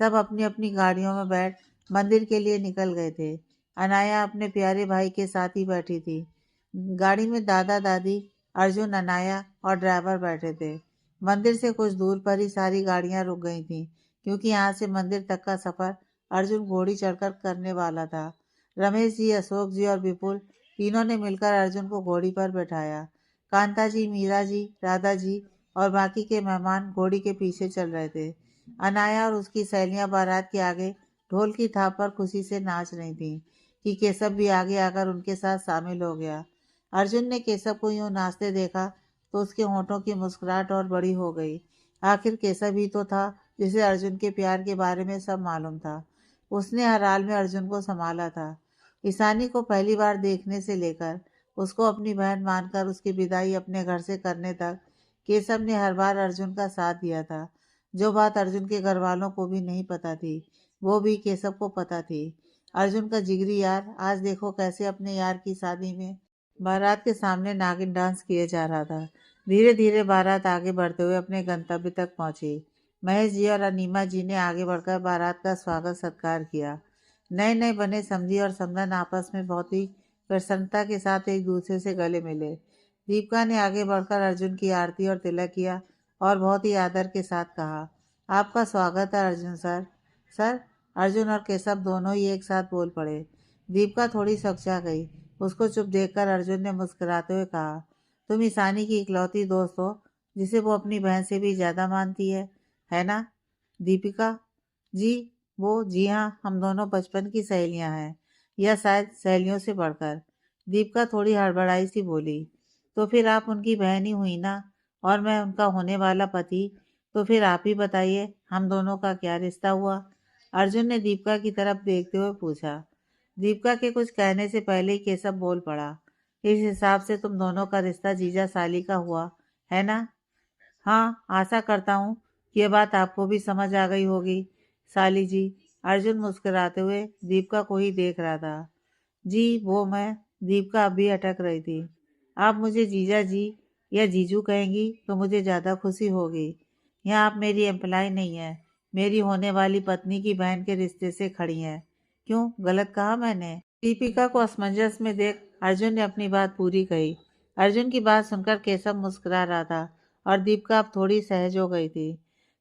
सब अपनी अपनी गाड़ियों में बैठ मंदिर के लिए निकल गए थे। अनाया अपने प्यारे भाई के साथ ही बैठी थी। गाड़ी में दादा दादी, अर्जुन, अनाया और ड्राइवर बैठे थे। मंदिर से कुछ दूर पर ही सारी गाड़ियां रुक गई थीं, क्योंकि यहाँ से मंदिर तक का सफर अर्जुन घोड़ी चढ़कर करने वाला था। रमेश जी, अशोक जी और विपुल तीनों ने मिलकर अर्जुन को घोड़ी पर बैठाया। कांता जी, मीरा जी, राधा जी और बाकी के मेहमान घोड़ी के पीछे चल रहे थे। अनाया और उसकी सहेलियां बारात के आगे ढोल की थाप पर खुशी से नाच रही थीं कि केशव भी आगे आकर उनके साथ शामिल हो गया। अर्जुन ने केशव को यूं नाचते देखा तो उसके होंठों की मुस्कुराहट और बड़ी हो गई। आखिर केशव ही तो था जिसे अर्जुन के प्यार के बारे में सब मालूम था। उसने हर हाल में अर्जुन को संभाला था। ईशानी को पहली बार देखने से लेकर उसको अपनी बहन मानकर उसकी विदाई अपने घर से करने तक केशव ने हर बार अर्जुन का साथ दिया था। जो बात अर्जुन के घर वालों को भी नहीं पता थी, वो भी केशव को पता थी। अर्जुन का जिगरी यार आज देखो कैसे अपने यार की शादी में बारात के सामने नागिन डांस किए जा रहा था। धीरे धीरे बारात आगे बढ़ते हुए अपने गंतव्य तक पहुंची। महेश जी और अनीमा जी ने आगे बढ़कर बारात का स्वागत सत्कार किया। नए नए बने समधी और समधन आपस में बहुत ही प्रसन्नता के साथ एक दूसरे से गले मिले। दीपिका ने आगे बढ़कर अर्जुन की आरती और तिलक किया और बहुत ही आदर के साथ कहा, आपका स्वागत है अर्जुन सर। सर। अर्जुन और केशव दोनों ही एक साथ बोल पड़े। दीपिका थोड़ी सकचा गई। उसको चुप देखकर अर्जुन ने मुस्कुराते हुए कहा, तुम ईशानी की इकलौती दोस्त हो जिसे वो अपनी बहन से भी ज्यादा मानती है ना? दीपिका जी, वो जी हाँ, हम दोनों बचपन की सहेलियां हैं, या शायद सहेलियों से बढ़कर। दीपिका थोड़ी हड़बड़ाई सी बोली, तो फिर आप उनकी बहन ही हुई ना, और मैं उनका होने वाला पति। तो फिर आप ही बताइए हम दोनों का क्या रिश्ता हुआ? अर्जुन ने दीपिका की तरफ देखते हुए पूछा। दीपिका के कुछ कहने से पहले ही केशव बोल पड़ा, इस हिसाब से तुम दोनों का रिश्ता जीजा साली का हुआ है ना? हाँ, आशा करता हूँ कि ये बात आपको भी समझ आ गई होगी साली जी। अर्जुन मुस्कुराते हुए दीपिका को ही देख रहा था। जी, वो मैं। दीपिका अब भी अटक रही थी। आप मुझे जीजा जी या जीजू कहेंगी तो मुझे ज़्यादा खुशी होगी। यहाँ आप मेरी एम्प्लॉय नहीं है, मेरी होने वाली पत्नी की बहन के रिश्ते से खड़ी हैं। क्यों, गलत कहा मैंने? दीपिका को असमंजस में देख अर्जुन ने अपनी बात पूरी कही। अर्जुन की बात सुनकर केशव मुस्कुरा रहा था और दीपिका अब थोड़ी सहज हो गई थी।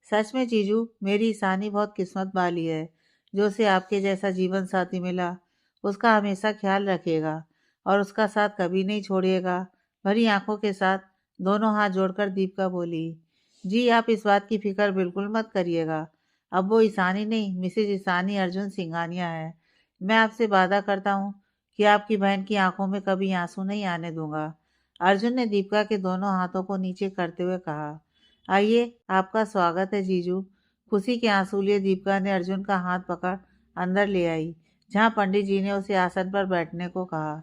सच में जीजू, मेरी ईशानी बहुत किस्मत वाली है जो उसे आपके जैसा जीवन साथी मिला। उसका हमेशा ख्याल रखिएगा और उसका साथ कभी नहीं छोड़िएगा। भरी आंखों के साथ दोनों हाथ जोड़कर दीपिका बोली, जी आप इस बात की फिक्र बिल्कुल मत करिएगा। अब वो ईशानी नहीं, मिसेज ईशानी अर्जुन सिंघानिया है। मैं आपसे वादा करता हूँ कि आपकी बहन की आंखों में कभी आंसू नहीं आने दूंगा। अर्जुन ने दीपिका के दोनों हाथों को नीचे करते हुए कहा, आइए आपका स्वागत है जीजू। खुशी के आंसू लिए दीपिका ने अर्जुन का हाथ पकड़ अंदर ले आई, जहाँ पंडित जी ने उसे आसन पर बैठने को कहा।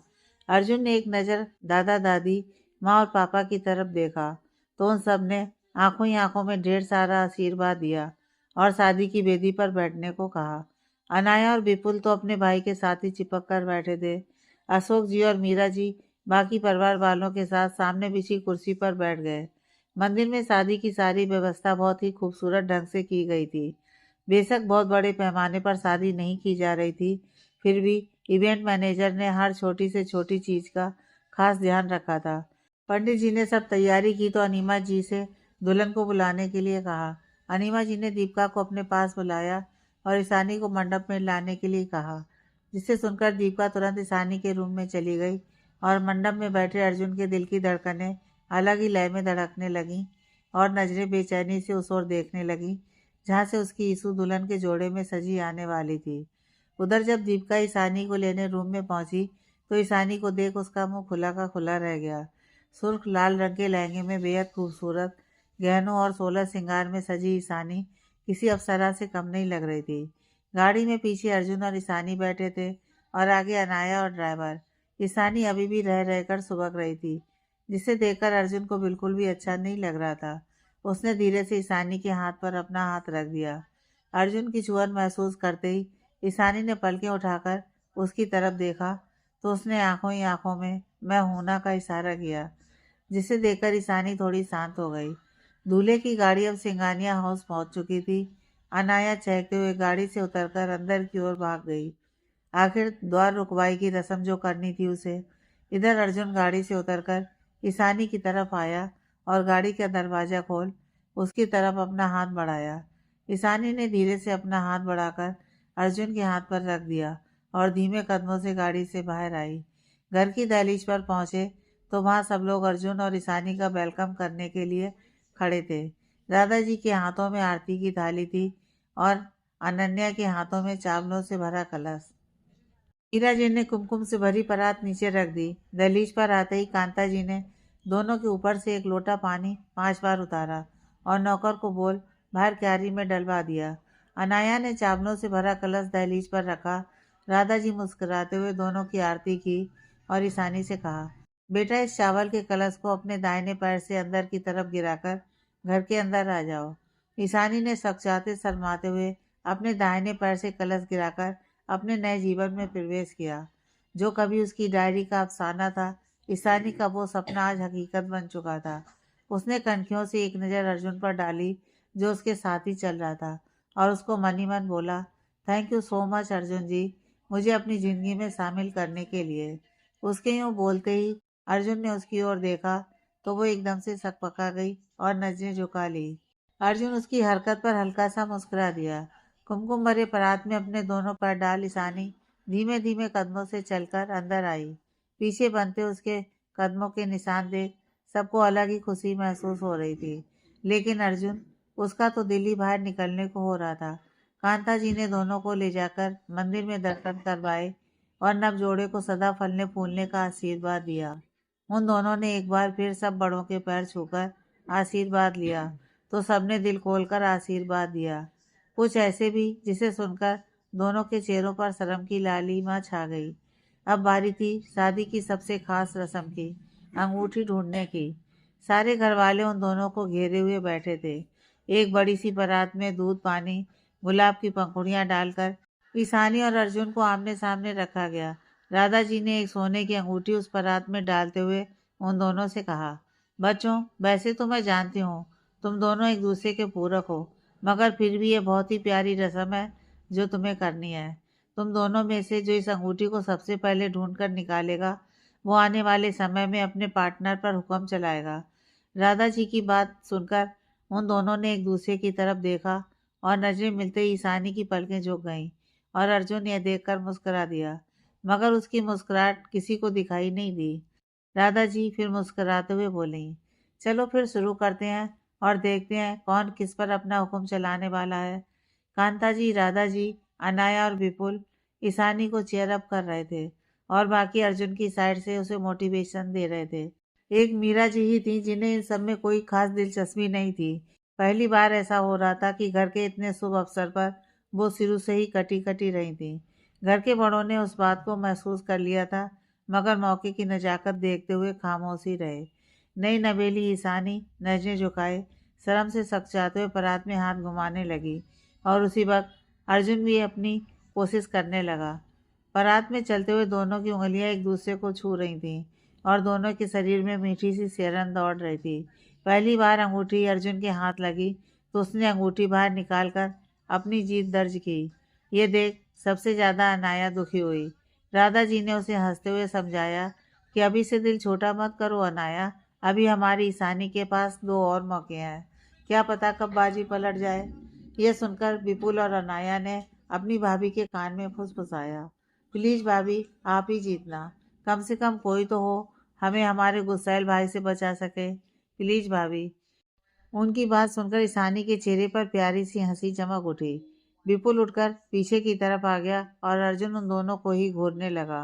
अर्जुन ने एक नज़र दादा दादी, माँ और पापा की तरफ देखा तो उन सब ने आंखों ही आंखों में ढेर सारा आशीर्वाद दिया और शादी की वेदी पर बैठने को कहा। अनाया और विपुल तो अपने भाई के साथ ही चिपक कर बैठे थे। अशोक जी और मीरा जी बाकी परिवार वालों के साथ सामने बिछी कुर्सी पर बैठ गए। मंदिर में शादी की सारी व्यवस्था बहुत ही खूबसूरत ढंग से की गई थी। बेशक बहुत बड़े पैमाने पर शादी नहीं की जा रही थी, फिर भी इवेंट मैनेजर ने हर छोटी से छोटी चीज़ का खास ध्यान रखा था। पंडित जी ने सब तैयारी की तो अनीमा जी से दुल्हन को बुलाने के लिए कहा। अनीमा जी ने दीपिका को अपने पास बुलाया और ईशानी को मंडप में लाने के लिए कहा, जिसे सुनकर दीपिका तुरंत ईशानी के रूम में चली गई और मंडप में बैठे अर्जुन के दिल की धड़कनें अलग ही लय में धड़कने लगीं और नजरें बेचैनी से उस ओर देखने लगीं जहाँ से उसकी यीशु दुल्हन के जोड़े में सजी आने वाली थी। उधर जब दीपिका ईशानी को लेने रूम में पहुंची तो ईशानी को देख उसका मुंह खुला का खुला रह गया। सुर्ख लाल रंग के लहंगे में बेहद खूबसूरत गहनों और 16 श्रृंगार में सजी ईशानी किसी अप्सरा से कम नहीं लग रही थी। गाड़ी में पीछे अर्जुन और ईशानी बैठे थे और आगे अनाया और ड्राइवर। ईशानी अभी भी रह रहकर सुबक रही थी, जिसे देखकर अर्जुन को बिल्कुल भी अच्छा नहीं लग रहा था। उसने धीरे से ईशानी के हाथ पर अपना हाथ रख दिया। अर्जुन की छुअन महसूस करते ही ईशानी ने पलकें उठाकर उसकी तरफ देखा तो उसने आंखों ही आंखों में मैं हूं ना का इशारा किया, जिसे देखकर ईशानी थोड़ी शांत हो गई। दूल्हे की गाड़ी अब सिंगानिया हाउस पहुंच चुकी थी। अनाया चहकते हुए गाड़ी से उतरकर अंदर की ओर भाग गई। आखिर द्वार रुकवाई की रस्म जो करनी थी उसे। इधर अर्जुन गाड़ी से उतरकर ईशानी की तरफ आया और गाड़ी का दरवाज़ा खोल उसकी तरफ अपना हाथ बढ़ाया। ईशानी ने धीरे से अपना हाथ बढ़ाकर अर्जुन के हाथ पर रख दिया और धीमे कदमों से गाड़ी से बाहर आई। घर की दहलीज पर पहुंचे तो वहाँ सब लोग अर्जुन और ईशानी का वेलकम करने के लिए खड़े थे। दादाजी के हाथों में आरती की थाली थी और अनन्या के हाथों में चावलों से भरा कलश। मीरा जी ने कुमकुम से भरी परात नीचे रख दी। दहलीज पर आते ही कांता जी ने दोनों के ऊपर से एक लोटा पानी 5 बार उतारा और नौकर को बोल बाहर क्यारी में डलवा दिया। अनाया ने चावलों से भरा कलश दहलीज पर रखा। राधा जी मुस्कुराते हुए दोनों की आरती की और ईशानी से कहा, बेटा इस चावल के कलश को अपने दाहिने पैर से अंदर की तरफ गिराकर घर के अंदर आ जाओ। ईशानी ने सकचाते शर्माते हुए अपने दाहिने पैर से कलश गिराकर अपने नए जीवन में प्रवेश किया। जो कभी उसकी डायरी का अफसाना था, ईशानी का वो सपना आज हकीकत बन चुका था। उसने कनखियों से एक नज़र अर्जुन पर डाली जो उसके साथ ही चल रहा था और उसको मन ही मन बोला, thank you so much Arjun ji, मुझे अपनी ज़िंदगी में शामिल करने के लिए। उसके यूँ बोलते ही अर्जुन ने उसकी ओर देखा तो वो एकदम से सकपका गई और नजरें झुका ली। अर्जुन उसकी हरकत पर हल्का सा मुस्कुरा दिया। कुमकुम भरे परात में अपने दोनों पैर डाल ईशानी धीमे धीमे कदमों से चलकर अंदर आई। पीछे बनते उसके कदमों के निशान देख सबको अलग ही खुशी महसूस हो रही थी, लेकिन अर्जुन, उसका तो दिल ही बाहर निकलने को हो रहा था। कांता जी ने दोनों को ले जाकर मंदिर में दर्शन करवाए और नव जोड़े को सदा फलने फूलने का आशीर्वाद दिया। उन दोनों ने एक बार फिर सब बड़ों के पैर छूकर आशीर्वाद लिया तो सबने दिल खोलकर आशीर्वाद दिया। कुछ ऐसे भी जिसे सुनकर दोनों के चेहरों पर शर्म की लालिमा छा गई। अब बारी थी शादी की सबसे खास रस्म की, अंगूठी ढूंढने की। सारे घर वाले उन दोनों को घेरे हुए बैठे थे। एक बड़ी सी परात में दूध पानी गुलाब की पंखुड़ियां डालकर ईशानी और अर्जुन को आमने सामने रखा गया। राधा जी ने एक सोने की अंगूठी उस परात में डालते हुए उन दोनों से कहा, बच्चों वैसे तो मैं जानती हूँ तुम दोनों एक दूसरे के पूरक हो, मगर फिर भी ये बहुत ही प्यारी रस्म है जो तुम्हें करनी है। तुम दोनों में से जो इस अंगूठी को सबसे पहले ढूंढ कर निकालेगा वो आने वाले समय में अपने पार्टनर पर हुक्म चलाएगा। राधा जी की बात सुनकर उन दोनों ने एक दूसरे की तरफ देखा और नजरें मिलते ही ईशानी की पलकें झुक गईं और अर्जुन यह देखकर मुस्कुरा दिया, मगर उसकी मुस्कुराहट किसी को दिखाई नहीं दी। दादाजी फिर मुस्कुराते हुए बोली, चलो फिर शुरू करते हैं और देखते हैं कौन किस पर अपना हुक्म चलाने वाला है। कांताजी, राधाजी, अनाया और विपुल ईशानी को चेयर अप कर रहे थे और बाकी अर्जुन की साइड से उसे मोटिवेशन दे रहे थे। एक मीरा जी ही थी जिन्हें इन सब में कोई खास दिलचस्पी नहीं थी। पहली बार ऐसा हो रहा था कि घर के इतने शुभ अवसर पर वो शुरू से ही कटी कटी रही थी। घर के बड़ों ने उस बात को महसूस कर लिया था, मगर मौके की नजाकत देखते हुए खामोश ही रहे। नई नवेली ईशानी नजरें झुकाए शर्म से सकचाते हुए परात में हाथ घुमाने लगी और उसी वक्त अर्जुन भी अपनी कोशिश करने लगा। परात में चलते हुए दोनों की उंगलियां एक दूसरे को छू रही थीं और दोनों के शरीर में मीठी सी सिहरन दौड़ रही थी। पहली बार अंगूठी अर्जुन के हाथ लगी तो उसने अंगूठी बाहर निकालकर अपनी जीत दर्ज की। ये देख सबसे ज्यादा अनाया दुखी हुई। राधा जी ने उसे हंसते हुए समझाया कि अभी से दिल छोटा मत करो अनाया, अभी हमारी ईशानी के पास 2 और मौके हैं, क्या पता कब बाजी पलट जाए। यह सुनकर विपुल और अनाया ने अपनी भाभी के कान में फुसफुसाया, प्लीज भाभी आप ही जीतना, कम से कम कोई तो हो हमें हमारे गुस्सैल भाई से बचा सके, प्लीज भाभी। उनकी बात सुनकर ईशानी के चेहरे पर प्यारी सी हंसी चमक उठी। विपुल उठकर पीछे की तरफ आ गया और अर्जुन उन दोनों को ही घूरने लगा।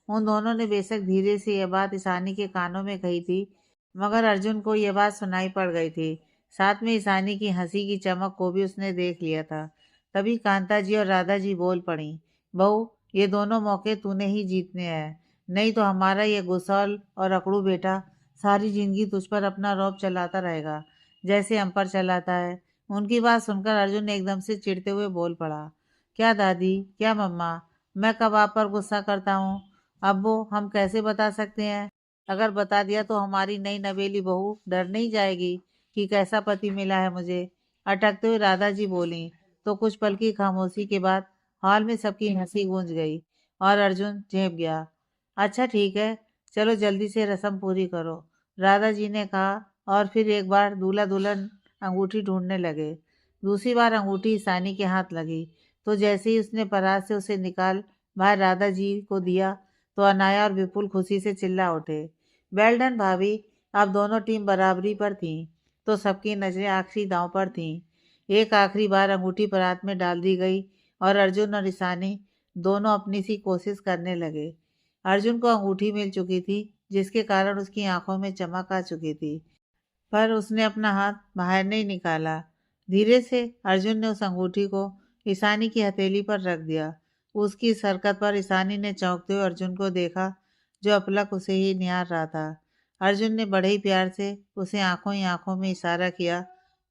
उन दोनों ने बेशक धीरे से यह बात ईशानी के कानों में कही थी, मगर अर्जुन को यह बात सुनाई पड़ गई थी। साथ में ईशानी की हंसी की चमक को भी उसने देख लिया था। तभी कांता जी और राधा जी बोल पड़ी, बहू ये दोनों मौके तूने ही जीतने हैं, नहीं तो हमारा ये गुस्सैल और अकड़ू बेटा सारी जिंदगी तुझ पर अपना रौब चलाता रहेगा जैसे हम पर चलाता है। उनकी बात सुनकर अर्जुन एकदम से चिढ़ते हुए बोल पड़ा, क्या दादी, क्या मम्मा, मैं कब आप पर गुस्सा करता हूँ? अब्बू हम कैसे बता सकते हैं? अगर बता दिया तो हमारी नई नवेली बहू डर नहीं जाएगी कि कैसा पति मिला है मुझे? अटकते हुए राधा जी बोली तो कुछ पल की खामोशी के बाद हॉल में सबकी हंसी गूंज गई और अर्जुन झेप गया। अच्छा ठीक है, चलो जल्दी से रस्म पूरी करो, राधा जी ने कहा और फिर एक बार दूल्हा दुल्हन अंगूठी ढूंढने लगे। दूसरी बार अंगूठी ईशानी के हाथ लगी तो जैसे ही उसने परात से उसे निकाल भाई राधा जी को दिया तो अनाया और विपुल खुशी से चिल्ला उठे, वेल डन भाभी। अब दोनों टीम बराबरी पर थी तो सबकी नजरें आखिरी दांव पर थीं। एक आखिरी बार अंगूठी परात में डाल दी गई और अर्जुन और ईशानी दोनों अपनी सी कोशिश करने लगे। अर्जुन को अंगूठी मिल चुकी थी जिसके कारण उसकी आंखों में चमक आ चुकी थी, पर उसने अपना हाथ बाहर नहीं निकाला। धीरे से अर्जुन ने उस अंगूठी को ईशानी की हथेली पर रख दिया। उसकी इस हरकत पर ईशानी ने चौंकते हुए अर्जुन को देखा जो अपलक उसे ही निहार रहा था। अर्जुन ने बड़े ही प्यार से उसे आंखों ही आंखों में इशारा किया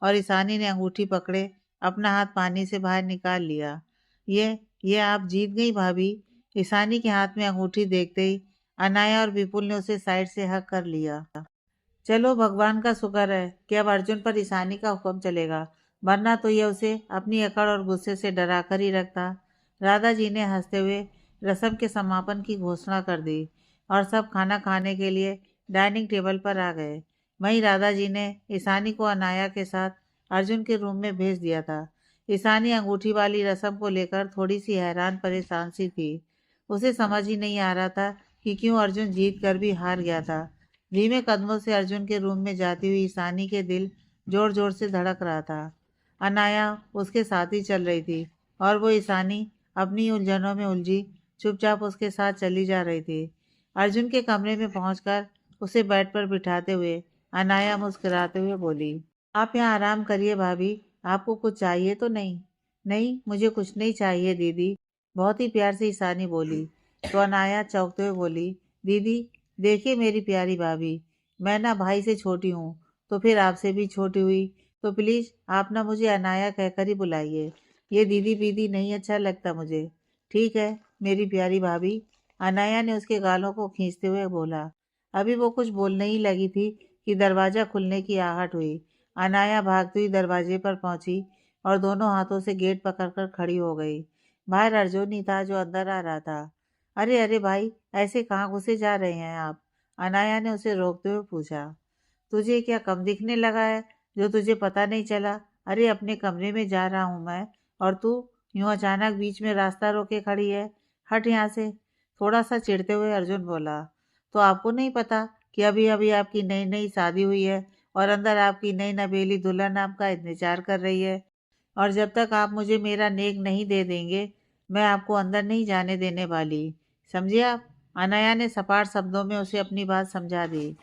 और ईशानी ने अंगूठी पकड़े अपना हाथ पानी से बाहर निकाल लिया। ये आप जीत गई भाभी। ईशानी के हाथ में अंगूठी देखते ही अनाया और विपुल ने उसे साइड से हक कर लिया। चलो भगवान का शुक्र है कि अब अर्जुन पर ईशानी का हुक्म चलेगा, वरना तो ये उसे अपनी अकड़ और गुस्से से डरा कर ही रखता। राधा जी ने हंसते हुए रस्म के समापन की घोषणा कर दी और सब खाना खाने के लिए डाइनिंग टेबल पर आ गए। वहीं राधा जी ने ईशानी को अनाया के साथ अर्जुन के रूम में भेज दिया था। ईशानी अंगूठी वाली रस्म को लेकर थोड़ी सी हैरान परेशान सी थी। उसे समझ ही नहीं आ रहा था कि क्यों अर्जुन जीत कर भी हार गया था। धीमे कदमों से अर्जुन के रूम में जाती हुई ईशानी के दिल जोर जोर से धड़क रहा था। अनाया उसके साथ ही चल रही थी और वो ईशानी अपनी उलझनों में उलझी चुपचाप उसके साथ चली जा रही थी। अर्जुन के कमरे में पहुंचकर उसे बेड पर बिठाते हुए अनाया मुस्कुराते हुए बोली, आप यहाँ आराम करिए भाभी, आपको कुछ चाहिए तो नहीं? नहीं मुझे कुछ नहीं चाहिए दीदी, बहुत ही प्यार से ईशानी बोली। तो अनाया चौंकते हुए बोली, दीदी देखिए मेरी प्यारी भाभी, मैं ना भाई से छोटी हूँ तो फिर आपसे भी छोटी हुई, तो प्लीज आप ना मुझे अनाया कहकर ही बुलाइए, ये दीदी बीदी नहीं अच्छा लगता मुझे। ठीक है मेरी प्यारी भाभी, अनाया ने उसके गालों को खींचते हुए बोला। अभी वो कुछ बोलने ही लगी थी कि दरवाजा खुलने की आहट हुई। अनाया भागती हुई दरवाजे पर पहुंची और दोनों हाथों से गेट पकड़कर खड़ी हो गई। बाहर अर्जुन ही था जो अंदर आ रहा था। अरे अरे भाई, ऐसे कहाँ घुसे जा रहे हैं आप? अनाया ने उसे रोकते हुए पूछा। तुझे क्या कम दिखने लगा है जो तुझे पता नहीं चला? अरे अपने कमरे में जा रहा हूँ मैं और तू यूं अचानक बीच में रास्ता रोके खड़ी है, हट यहाँ से। थोड़ा सा चिढ़ते हुए अर्जुन बोला, तो आपको नहीं पता कि अभी अभी आपकी नई नई शादी हुई है और अंदर आपकी नई नवेली दुल्हन आपका इंतजार कर रही है, और जब तक आप मुझे मेरा नेक नहीं दे देंगे मैं आपको अंदर नहीं जाने देने वाली। समझे आप? अनया ने सपाट शब्दों में उसे अपनी बात समझा दी।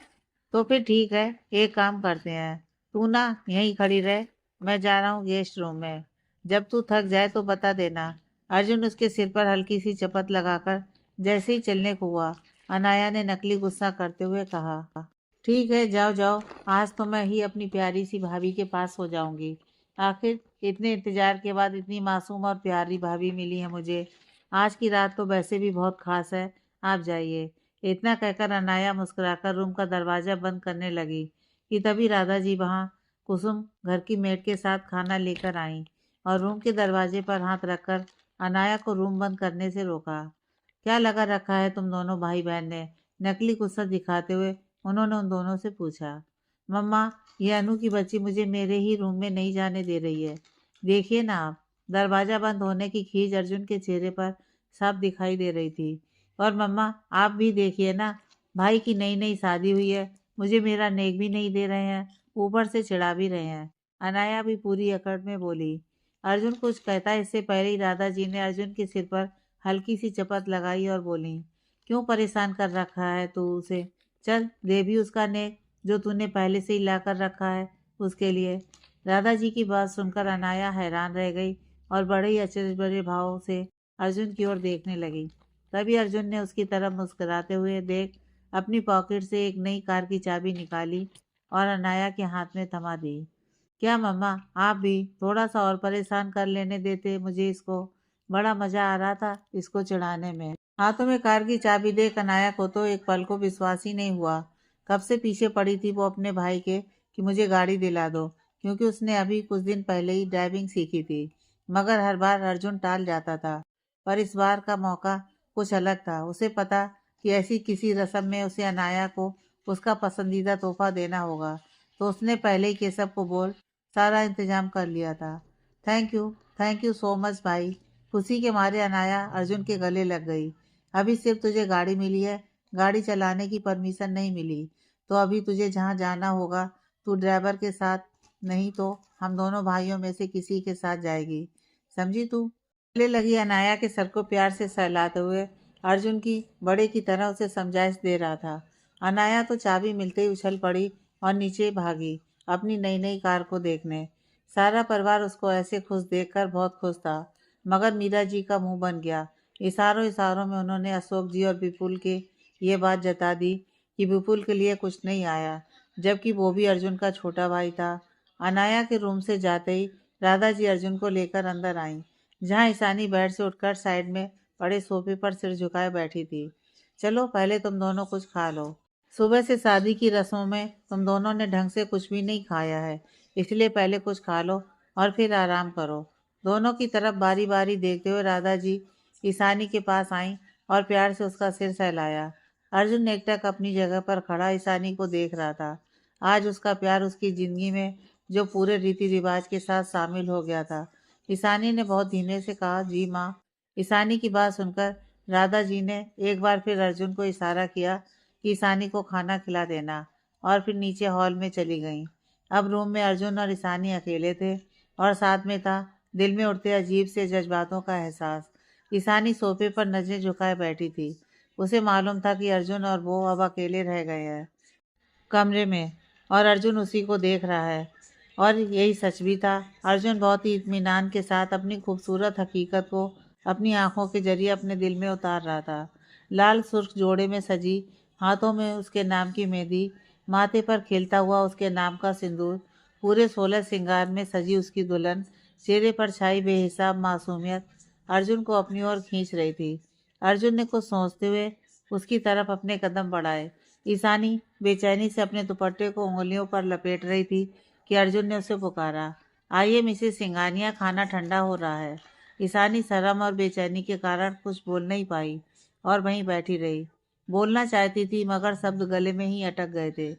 तो फिर ठीक है, एक काम करते हैं, तू ना यहीं खड़ी रह, मैं जा रहा हूँ गेस्ट रूम में। जब तू थक जाए तो बता देना। अर्जुन उसके सिर पर हल्की सी चपत लगाकर जैसे ही चलने को हुआ, अनाया ने नकली गुस्सा करते हुए कहा, ठीक है, जाओ जाओ, आज तो मैं ही अपनी प्यारी सी भाभी के पास हो जाऊंगी। आखिर इतने इंतजार के बाद इतनी मासूम और प्यारी भाभी मिली है मुझे। आज की रात तो वैसे भी बहुत खास है, आप जाइए। इतना कहकर अनाया मुस्कुराकर रूम का दरवाजा बंद करने लगी कि तभी राधा जी वहाँ कुसुम घर की मेड के साथ खाना लेकर आई और रूम के दरवाजे पर हाथ रखकर अनाया को रूम बंद करने से रोका। क्या लगा रखा है तुम दोनों भाई बहन ने? नकली गुस्सा दिखाते हुए उन्होंने उन दोनों से पूछा। मम्मा, ये अनु की बच्ची मुझे मेरे ही रूम में नहीं जाने दे रही है। देखिए ना आप। दरवाजा बंद होने की खीज अर्जुन के चेहरे पर साफ दिखाई दे रही थी। और मम्मा, आप भी देखिए ना, भाई की नई नई शादी हुई है, मुझे मेरा नेक भी नहीं दे रहे हैं, ऊपर से चिढ़ा भी रहे हैं। अनाया भी पूरी अकड़ में बोली। अर्जुन कुछ कहता इससे पहले ही राधा जी ने अर्जुन के सिर पर हल्की सी चपत लगाई और बोली, क्यों परेशान कर रखा है तू उसे? चल दे भी उसका नेक जो तूने पहले से ही ला कर रखा है उसके लिए। राधा जी की बात सुनकर अनाया हैरान रह गई और बड़े ही अचरज भरे भाव से अर्जुन की ओर देखने लगी। तभी अर्जुन ने उसकी तरफ मुस्कुराते हुए देख अपनी पॉकेट से एक नई कार की चाबी निकाली और अनाया के हाथ में थमा दी। क्या मम्मा, आप भी थोड़ा सा और परेशान कर लेने देते मुझे, इसको बड़ा मजा आ रहा था इसको चिढ़ाने में। हाथों में कार की चाबी देख अनाया को तो एक पल को विश्वास ही नहीं हुआ। कब से पीछे पड़ी थी वो अपने भाई के कि मुझे गाड़ी दिला दो, क्योंकि उसने अभी कुछ दिन पहले ही ड्राइविंग सीखी थी। मगर हर बार अर्जुन टाल जाता था, पर इस बार का मौका कुछ अलग था। उसे पता कि ऐसी किसी रस्म में उसे अनाया को उसका पसंदीदा तोहफा देना होगा, तो उसने पहले ही केशव को बोल सारा इंतजाम कर लिया था। थैंक यू सो मच भाई। खुशी के मारे अनाया अर्जुन के गले लग गई। अभी सिर्फ तुझे गाड़ी मिली है, गाड़ी चलाने की परमिशन नहीं मिली, तो अभी तुझे जहाँ जाना होगा तू ड्राइवर के साथ, नहीं तो हम दोनों भाइयों में से किसी के साथ जाएगी, समझी तू? गले लगी अनाया के सर को प्यार से सहलाते हुए अर्जुन की बड़े की तरह उसे समझाइश दे रहा था। अनाया तो चाबी मिलते ही उछल पड़ी और नीचे भागी अपनी नई नई कार को देखने। सारा परिवार उसको ऐसे खुश देखकर बहुत खुश था, मगर मीरा जी का मुंह बन गया। इशारों इशारों में उन्होंने अशोक जी और विपुल के ये बात जता दी कि विपुल के लिए कुछ नहीं आया, जबकि वो भी अर्जुन का छोटा भाई था। अनाया के रूम से जाते ही राधा जी अर्जुन को लेकर अंदर आईं, जहाँ ईशानी बेड से उठकर साइड में पड़े सोफे पर सिर झुकाए बैठी थी। चलो पहले तुम दोनों कुछ खा लो। सुबह से शादी की रस्मों में तुम दोनों ने ढंग से कुछ भी नहीं खाया है, इसलिए पहले कुछ खा लो और फिर आराम करो। दोनों की तरफ बारी बारी देखते हुए राधा जी ईशानी के पास आईं और प्यार से उसका सिर सहलाया। अर्जुन एकटक अपनी जगह पर खड़ा ईशानी को देख रहा था। आज उसका प्यार उसकी जिंदगी में जो पूरे रीति रिवाज के साथ शामिल हो गया था। ईशानी ने बहुत धीमे से कहा, जी माँ। ईशानी की बात सुनकर राधा जी ने एक बार फिर अर्जुन को इशारा किया कि ईशानी को खाना खिला देना, और फिर नीचे हॉल में चली गईं। अब रूम में अर्जुन और ईशानी अकेले थे और साथ में था दिल में उठते अजीब से जज्बातों का एहसास। ईशानी सोफे पर नजरें झुकाए बैठी थी। उसे मालूम था कि अर्जुन और वो अब अकेले रह गए हैं कमरे में, और अर्जुन उसी को देख रहा है। और यही सच भी था। अर्जुन बहुत ही इत्मीनान के साथ अपनी खूबसूरत हकीकत को अपनी आंखों के जरिए अपने दिल में उतार रहा था। लाल सुर्ख जोड़े में सजी, हाथों में उसके नाम की मेहंदी, माथे पर खिलता हुआ उसके नाम का सिंदूर, पूरे 16 श्रृंगार में सजी उसकी दुल्हन, चेहरे पर छाई बेहिसाब मासूमियत अर्जुन को अपनी ओर खींच रही थी। अर्जुन ने कुछ सोचते हुए उसकी तरफ अपने कदम बढ़ाए। ईशानी बेचैनी से अपने दुपट्टे को उंगलियों पर लपेट रही थी कि अर्जुन ने उसे पुकारा, आइए मिसेस सिंघानिया, खाना ठंडा हो रहा है। ईशानी शर्म और बेचैनी के कारण कुछ बोल नहीं पाई और वहीं बैठी रही। बोलना चाहती थी मगर शब्द गले में ही अटक गए थे।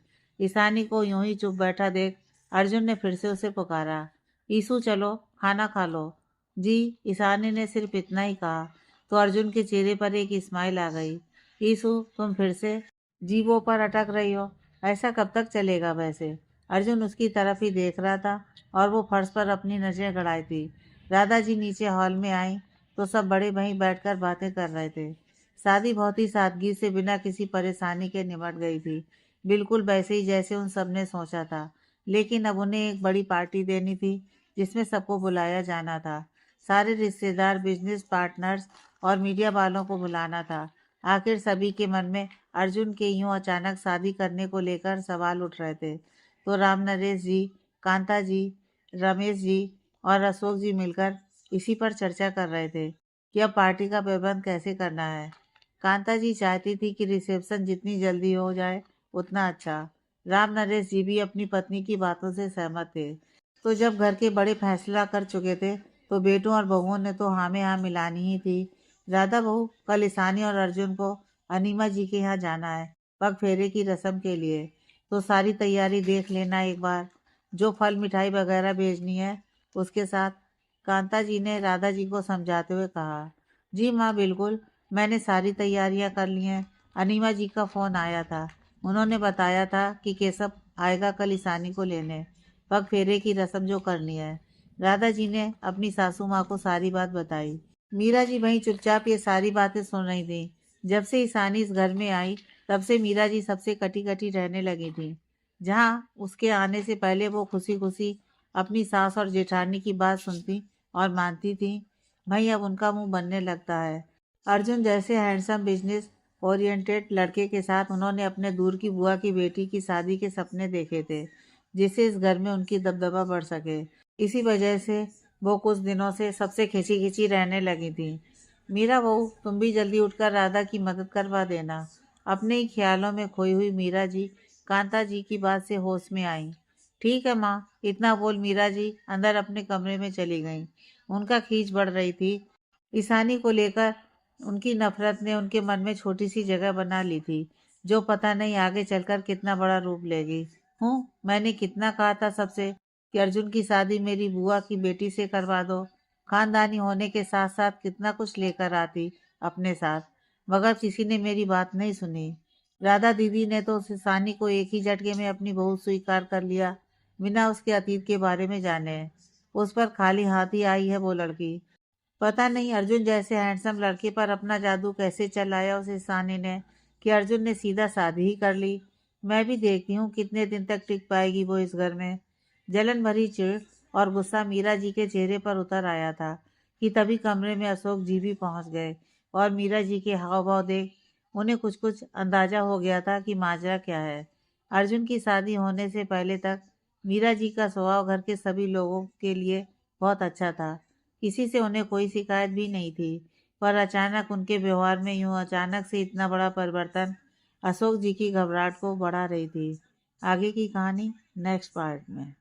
ईशानी को यूं ही चुप बैठा देख अर्जुन ने फिर से उसे पुकारा, ईशु चलो खाना खा लो। जी। ईशानी ने सिर्फ इतना ही कहा तो अर्जुन के चेहरे पर एक स्माइल आ गई। ईशु तुम फिर से जीवों पर अटक रही हो। ऐसा कब तक चलेगा वैसे? अर्जुन उसकी तरफ ही देख रहा था और वो फर्श पर अपनी नजरें गड़ाई थी। दादाजी नीचे हॉल में आई तो सब बड़े वहीं बैठकर बातें कर रहे थे। शादी बहुत ही सादगी से बिना किसी परेशानी के निमट गई थी, बिल्कुल वैसे ही जैसे उन सब ने सोचा था। लेकिन अब उन्हें एक बड़ी पार्टी देनी थी जिसमें सबको बुलाया जाना था। सारे रिश्तेदार, बिजनेस पार्टनर्स और मीडिया वालों को बुलाना था। आखिर सभी के मन में अर्जुन के यूं अचानक शादी करने को लेकर सवाल उठ रहे थे। तो राम नरेश जी, कांता जी, रमेश जी और अशोक जी मिलकर इसी पर चर्चा कर रहे थे कि अब पार्टी का प्रबंध कैसे करना है। कांता जी चाहती थी कि रिसेप्शन जितनी जल्दी हो जाए उतना अच्छा। राम नरेश जी भी अपनी पत्नी की बातों से सहमत थे। तो जब घर के बड़े फैसला कर चुके थे तो बेटों और बहुओं ने तो हाँ में हाँ मिलानी ही थी। राधा बहू, कल ईशानी और अर्जुन को अनीमा जी के यहाँ जाना है पग फेरे की रस्म के लिए। तो सारी तैयारी देख लेना एक बार। जो फल मिठाई वगैरह भेजनी है उसके साथ। कांता जी ने राधा जी को समझाते हुए कहा। जी माँ, बिल्कुल, मैंने सारी तैयारियां कर ली हैं। अनीमा जी का फोन आया था। उन्होंने बताया था कि केशव आएगा कल ईशानी को लेने, पग फेरे की रस्म जो करनी है। राधा जी ने अपनी सासू माँ को सारी बात बताई। मीरा जी वहीं चुपचाप ये सारी बातें सुन रही थी। जब से ईशानी इस घर में आई तब से मीरा जी सबसे कटी कटी रहने लगी थी। जहाँ उसके आने से पहले वो खुशी खुशी अपनी सास और जेठानी की बात सुनती और मानती थी, वहीं अब उनका मुंह बनने लगता है। अर्जुन जैसे हैंडसम, बिजनेस ओरिएंटेड लड़के के साथ उन्होंने अपने दूर की बुआ की बेटी की शादी के सपने देखे थे, जिससे इस घर में उनकी दबदबा बढ़ सके। इसी वजह से वो कुछ दिनों से सबसे खिंची खिंची रहने लगी थी। मीरा बहू, तुम भी जल्दी उठकर राधा की मदद करवा देना। अपने ही ख्यालों में खोई हुई मीरा जी कांता जी की बात से होश में आई। ठीक है माँ, इतना बोल मीरा जी अंदर अपने कमरे में चली गईं। उनका खींच बढ़ रही थी। ईशानी को लेकर उनकी नफरत ने उनके मन में छोटी सी जगह बना ली थी, जो पता नहीं आगे चलकर कितना बड़ा रूप लेगी। मैंने कितना कहा था सबसे कि अर्जुन की शादी मेरी बुआ की बेटी से करवा दो। खानदानी होने के साथ साथ कितना कुछ लेकर आती अपने साथ, मगर किसी ने मेरी बात नहीं सुनी। राधा दीदी ने तो उस ईशानी को एक ही झटके में अपनी बहू स्वीकार कर लिया, बिना उसके अतीत के बारे में जाने। उस पर खाली हाथ ही आई है वो लड़की। पता नहीं अर्जुन जैसे हैंडसम लड़के पर अपना जादू कैसे चलाया उस ईशानी ने कि अर्जुन ने सीधा शादी ही कर ली। मैं भी देखती हूँ कितने दिन तक टिक पाएगी वो इस घर में। जलन भरी चिढ़ और गुस्सा मीरा जी के चेहरे पर उतर आया था कि तभी कमरे में अशोक जी भी पहुंच गए और मीरा जी के हाव भाव देख उन्हें कुछ कुछ अंदाजा हो गया था कि माजरा क्या है। अर्जुन की शादी होने से पहले तक मीरा जी का स्वभाव घर के सभी लोगों के लिए बहुत अच्छा था। किसी से उन्हें कोई शिकायत भी नहीं थी। पर अचानक उनके व्यवहार में यूं अचानक से इतना बड़ा परिवर्तन अशोक जी की घबराहट को बढ़ा रही थी। आगे की कहानी नेक्स्ट पार्ट में।